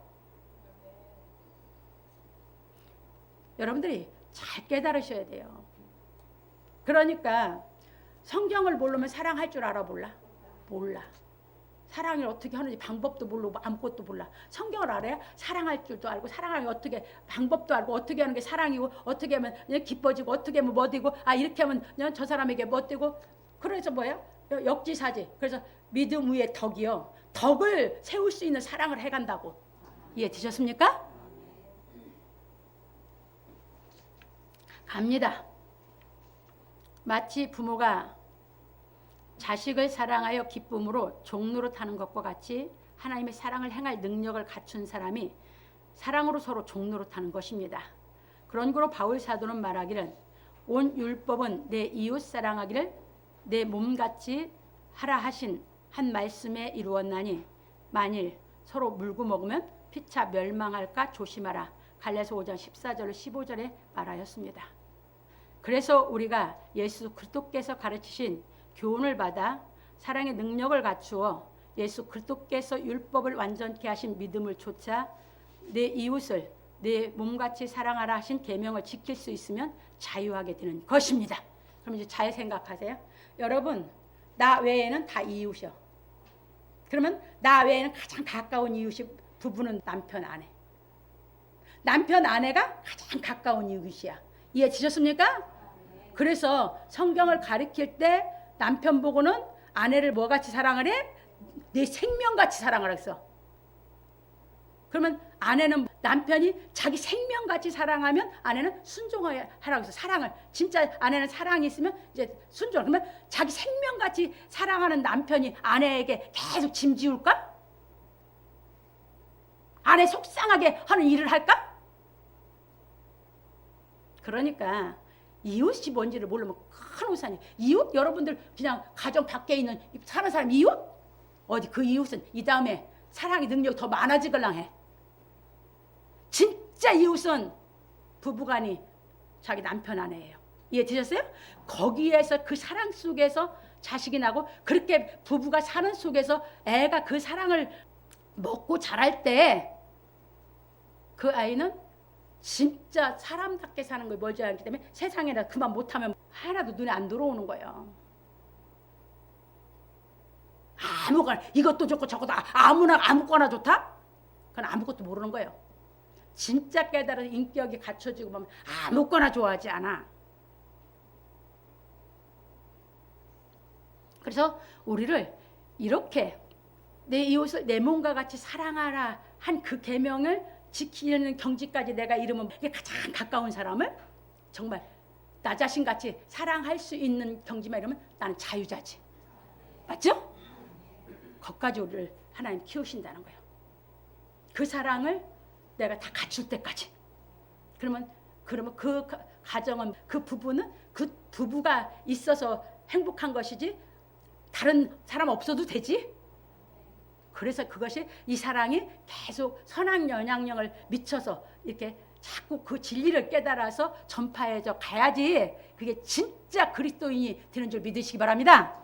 여러분들이 잘 깨달으셔야 돼요. 그러니까 성경을 모르면 사랑할 줄 알아 몰라? 몰라. 사랑을 어떻게 하는지 방법도 모르고 아무것도 몰라. 성경을 알아야 사랑할 줄도 알고 사랑하면 어떻게 방법도 알고 어떻게 하는 게 사랑이고 어떻게 하면 기뻐지고 어떻게 하면 뭐되고 이렇게 하면 저 사람에게 뭐되고. 그래서 뭐야? 역지사지. 그래서 믿음 위에 덕이요. 덕을 세울 수 있는 사랑을 해간다고. 이해되셨습니까? 갑니다. 마치 부모가 자식을 사랑하여 기쁨으로 종로로 타는 것과 같이 하나님의 사랑을 행할 능력을 갖춘 사람이 사랑으로 서로 종로로 타는 것입니다. 그런 거로 바울 사도는 말하기를 온 율법은 내 이웃 사랑하기를 내 몸같이 하라 하신 한 말씀에 이루었나니 만일 서로 물고 먹으면 피차 멸망할까 조심하라. 갈라디아서 5장 14절 15절에 말하였습니다. 그래서 우리가 예수 그리스도께서 가르치신 교훈을 받아 사랑의 능력을 갖추어 예수 그리스도께서 율법을 완전케 하신 믿음을 좇아 내 이웃을 내 몸같이 사랑하라 하신 계명을 지킬 수 있으면 자유하게 되는 것입니다. 그럼 이제 잘 생각하세요. 여러분, 나 외에는 다 이웃이요. 그러면 나 외에는 가장 가까운 이웃이 부부는 남편 아내. 남편 아내가 가장 가까운 이웃이야. 이해되셨습니까? 그래서 성경을 가르칠 때 남편 보고는 아내를 뭐같이 사랑을 해? 내 생명같이 사랑을 했어. 그러면 아내는 남편이 자기 생명같이 사랑하면 아내는 순종하라고 해서 사랑을 진짜 아내는 사랑이 있으면 이제 순종. 그러면 자기 생명같이 사랑하는 남편이 아내에게 계속 짐지울까? 아내 속상하게 하는 일을 할까? 그러니까 이웃이 뭔지를 모르면 큰 오산이에요. 이웃? 여러분들 그냥 가정 밖에 있는 사는 사람 이웃? 어디 그 이웃은 이 다음에 사랑의 능력이 더 많아지걸랑 해. 진짜 이웃은 부부간이 자기 남편 아내예요. 이해되셨어요? 거기에서 그 사랑 속에서 자식이 나고 그렇게 부부가 사는 속에서 애가 그 사랑을 먹고 자랄 때 그 아이는 진짜 사람답게 사는 걸 멀지 않기 때문에 세상에다 그만 못하면 하나도 눈에 안 들어오는 거예요. 아무거나 이것도 좋고 저것도 아무거나 좋다? 그건 아무것도 모르는 거예요. 진짜 깨달은 인격이 갖춰지고 보면 아무거나 좋아하지 않아. 그래서 우리를 이렇게 내 이웃을 내 몸과 같이 사랑하라 한 그 계명을 지키는 경지까지 내가 이르면 이게 가장 가까운 사람을 정말 나 자신같이 사랑할 수 있는 경지만 이러면 나는 자유자지. 맞죠? 거기까지 우리를 하나님 키우신다는 거예요. 그 사랑을 내가 다 갖출 때까지. 그러면 그 가정은 그 부부는 그 부부가 있어서 행복한 것이지 다른 사람 없어도 되지. 그래서 그것이 이 사랑이 계속 선한 영향력을 미쳐서 이렇게 자꾸 그 진리를 깨달아서 전파해져 가야지 그게 진짜 그리스도인이 되는 줄 믿으시기 바랍니다.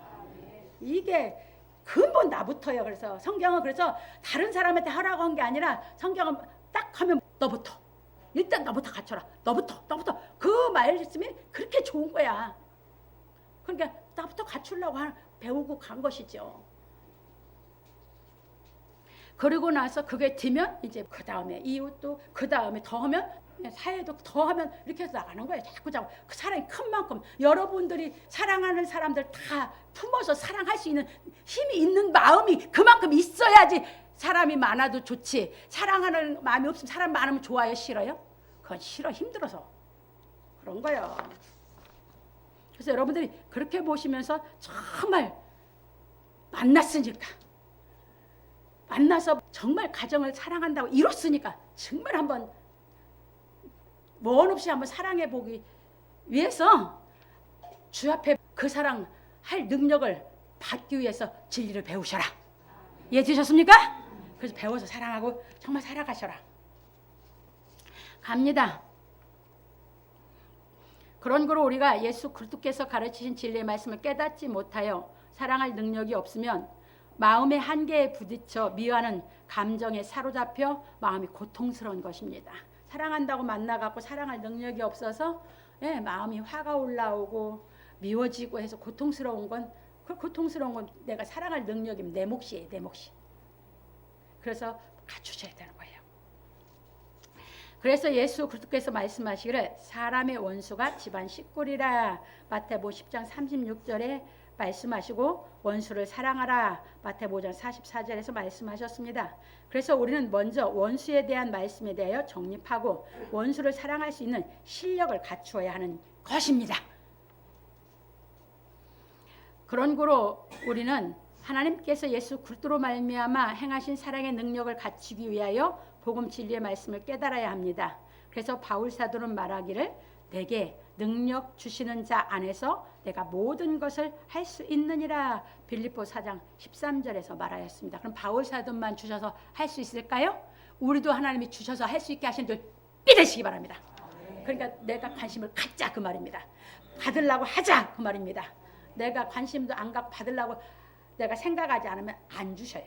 이게 근본 나부터요. 그래서 성경은 그래서 다른 사람한테 하라고 한 게 아니라 성경은 딱 하면 너부터 일단 너부터 갖춰라. 너부터 그 말씀이 그렇게 좋은 거야. 그러니까 나부터 갖추려고 배우고 간 것이죠. 그러고 나서 그게 되면 이제 그 다음에 이웃도 그 다음에 더 하면 사회도 더 하면 이렇게 해서 나가는 거예요. 자꾸 그 사랑이 큰 만큼 여러분들이 사랑하는 사람들 다 품어서 사랑할 수 있는 힘이 있는 마음이 그만큼 있어야지. 사람이 많아도 좋지, 사랑하는 마음이 없으면 사람 많으면 좋아요, 싫어요? 그건 싫어, 힘들어서 그런 거예요. 그래서 여러분들이 그렇게 보시면서 정말 만나서 정말 가정을 사랑한다고 이뤘으니까 정말 한번 원 없이 한번 사랑해 보기 위해서 주 앞에 그 사랑 할 능력을 받기 위해서 진리를 배우셔라. 이해 되셨습니까? 그래서 배워서 사랑하고 정말 살아가셔라. 갑니다. 그런 거로 우리가 예수 그리스도께서 가르치신 진리의 말씀을 깨닫지 못하여 사랑할 능력이 없으면 마음의 한계에 부딪혀 미워하는 감정에 사로잡혀 마음이 고통스러운 것입니다. 사랑한다고 만나갖고 사랑할 능력이 없어서 마음이 화가 올라오고 미워지고 해서 고통스러운 건 내가 사랑할 능력이면 내 몫이에요, 내 몫이. 그래서 갖추셔야 되는 거예요. 그래서 예수 그리스도께서 말씀하시기를 사람의 원수가 집안 식구리라 마태복음 10장 36절에 말씀하시고 원수를 사랑하라 마태복음 5장 44절에서 말씀하셨습니다. 그래서 우리는 먼저 원수에 대한 말씀에 대하여 정립하고 원수를 사랑할 수 있는 실력을 갖추어야 하는 것입니다. 그런 거로 우리는 하나님께서 예수 그리스도로 말미암아 행하신 사랑의 능력을 갖추기 위하여 복음 진리의 말씀을 깨달아야 합니다. 그래서 바울 사도는 말하기를 내게 능력 주시는 자 안에서 내가 모든 것을 할 수 있느니라 빌립보 4장 13절에서 말하였습니다. 그럼 바울 사도만 주셔서 할 수 있을까요? 우리도 하나님이 주셔서 할 수 있게 하시는 줄 믿으시기 바랍니다. 그러니까 내가 관심을 갖자 그 말입니다. 받으려고 하자 그 말입니다. 내가 관심도 안 갖고 받으려고 내가 생각하지 않으면 안 주셔요.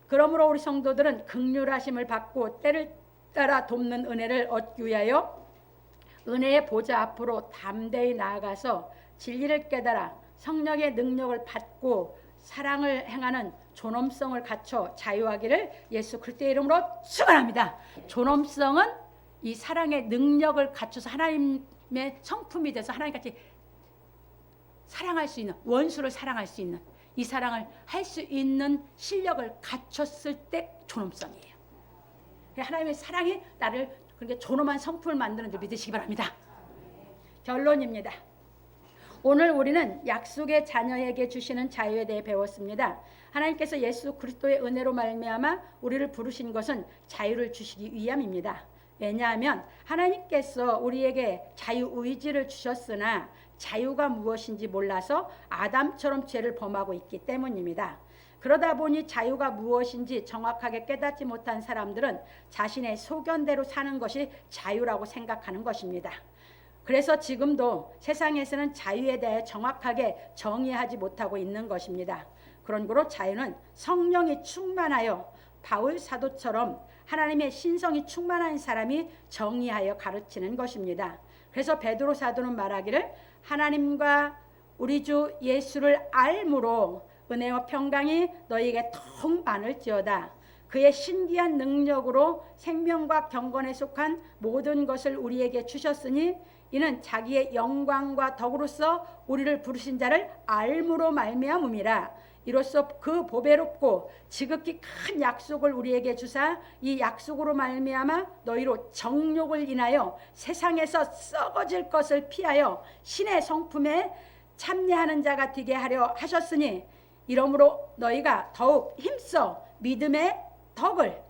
그러므로 우리 성도들은 긍휼하심을 받고 때를 따라 돕는 은혜를 얻기 위하여 은혜의 보좌 앞으로 담대히 나아가서 진리를 깨달아 성령의 능력을 받고 사랑을 행하는 존엄성을 갖춰 자유하기를 예수 그리스도의 이름으로 축원합니다. 존엄성은 이 사랑의 능력을 갖춰서 하나님의 성품이 돼서 하나님같이 사랑할 수 있는, 원수를 사랑할 수 있는, 이 사랑을 할 수 있는 실력을 갖췄을 때 존엄성이에요. 하나님의 사랑이 나를 그렇게 존엄한 성품을 만드는 줄 믿으시기 바랍니다. 결론입니다. 오늘 우리는 약속의 자녀에게 주시는 자유에 대해 배웠습니다. 하나님께서 예수 그리스도의 은혜로 말미암아 우리를 부르신 것은 자유를 주시기 위함입니다. 왜냐하면 하나님께서 우리에게 자유의지를 주셨으나 자유가 무엇인지 몰라서 아담처럼 죄를 범하고 있기 때문입니다. 그러다 보니 자유가 무엇인지 정확하게 깨닫지 못한 사람들은 자신의 소견대로 사는 것이 자유라고 생각하는 것입니다. 그래서 지금도 세상에서는 자유에 대해 정확하게 정의하지 못하고 있는 것입니다. 그런 거로 자유는 성령이 충만하여 바울 사도처럼 하나님의 신성이 충만한 사람이 정의하여 가르치는 것입니다. 그래서 베드로 사도는 말하기를 하나님과 우리 주 예수를 알므로 은혜와 평강이 너희에게 더욱 많을지어다. 그의 신기한 능력으로 생명과 경건에 속한 모든 것을 우리에게 주셨으니 이는 자기의 영광과 덕으로서 우리를 부르신 자를 알므로 말미암음이라. 이로써 그 보배롭고 지극히 큰 약속을 우리에게 주사 이 약속으로 말미암아 너희로 정욕을 인하여 세상에서 썩어질 것을 피하여 신의 성품에 참여하는 자가 되게 하려 하셨으니 이러므로 너희가 더욱 힘써 믿음의 덕을,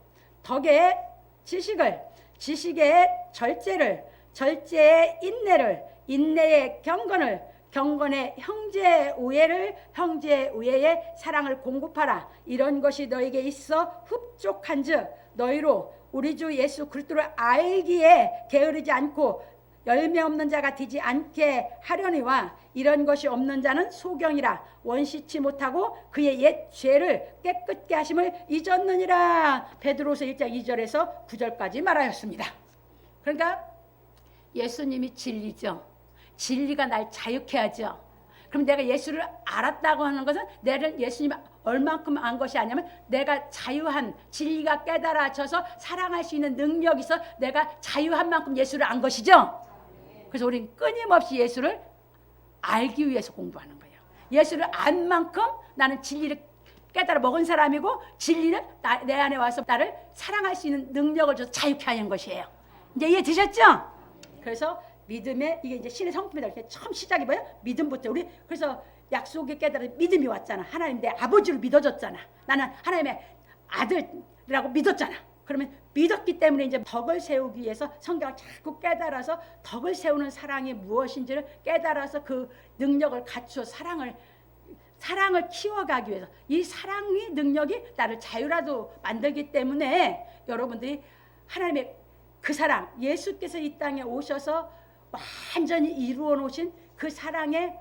덕의 지식을, 지식의 절제를, 절제의 인내를, 인내의 경건을, 경건의 형제의 우애를, 형제의 우애의 사랑을 공급하라. 이런 것이 너에게 있어 흡족한즉 너희로 우리 주 예수 그리스도를 알기에 게으르지 않고 열매 없는 자가 되지 않게 하려니와 이런 것이 없는 자는 소경이라 원시치 못하고 그의 옛 죄를 깨끗게 하심을 잊었느니라. 베드로서 1장 2절에서 9절까지 말하였습니다. 그러니까 예수님이 진리죠. 진리가 날 자유케 하죠. 그럼 내가 예수를 알았다고 하는 것은 내가 예수님 얼만큼 안 것이 아니면 내가 자유한 진리가 깨달아져서 사랑할 수 있는 능력이 있어 내가 자유한 만큼 예수를 안 것이죠. 그래서 우리는 끊임없이 예수를 알기 위해서 공부하는 거예요. 예수를 안 만큼 나는 진리를 깨달아 먹은 사람이고 진리는 내 안에 와서 나를 사랑할 수 있는 능력을 줘서 자유케 하는 것이에요. 이제 이해 되셨죠? 그래서 믿음의 이게 이제 신의 성품이다. 이렇게 처음 시작이 뭐예요? 믿음부터. 우리 그래서 약속의 깨달은 믿음이 왔잖아. 하나님 내 아버지로 믿어졌잖아. 나는 하나님의 아들이라고 믿었잖아. 그러면 믿었기 때문에 이제 덕을 세우기 위해서 성경을 자꾸 깨달아서 덕을 세우는 사랑이 무엇인지를 깨달아서 그 능력을 갖추어 사랑을 키워가기 위해서 이 사랑의 능력이 나를 자유라도 만들기 때문에 여러분들이 하나님의 그 사랑 예수께서 이 땅에 오셔서 완전히 이루어 놓으신 그 사랑의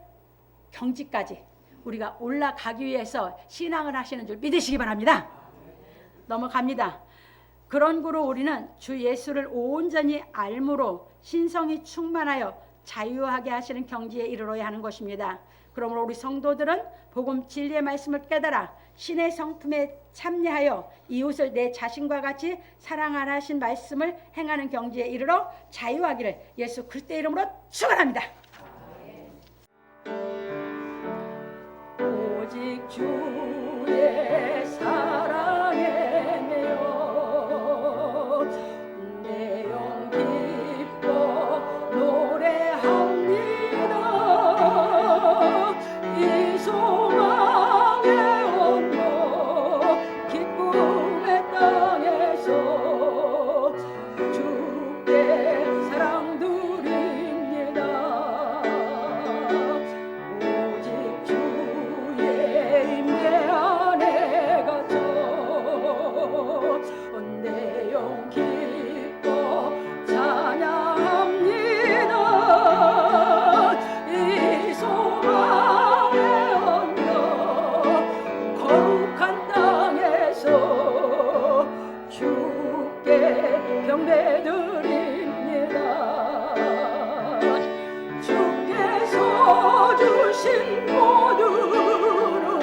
경지까지 우리가 올라가기 위해서 신앙을 하시는 줄 믿으시기 바랍니다. 넘어갑니다. 그런 구로 우리는 주 예수를 온전히 알므로 신성이 충만하여 자유하게 하시는 경지에 이르러야 하는 것입니다. 그러므로 우리 성도들은 복음 진리의 말씀을 깨달아 신의 성품에 참여하여 이웃을 내 자신과 같이 사랑하라 하신 말씀을 행하는 경지에 이르러 자유하기를 예수 그리스도의 이름으로 축원합니다. 오직 주의 사랑에 매여 내 영 기뻐 노래합니다. 이 소망의 언덕 기쁨의 땅에서 주께 사랑 드립니다. 오직 주의 임재 안에 갇혀 내 영 기뻐 찬양합니다. 이 소망의 언덕 거룩한 땅에서 주께 경배드립니다. 주께서 주신 모든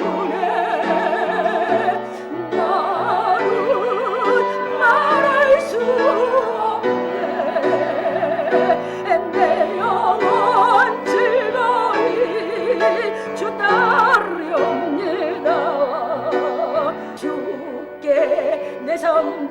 은혜 나는 말할 수 없네. 내 영혼 즐거이 주 따르렵니다. 주께 내 삶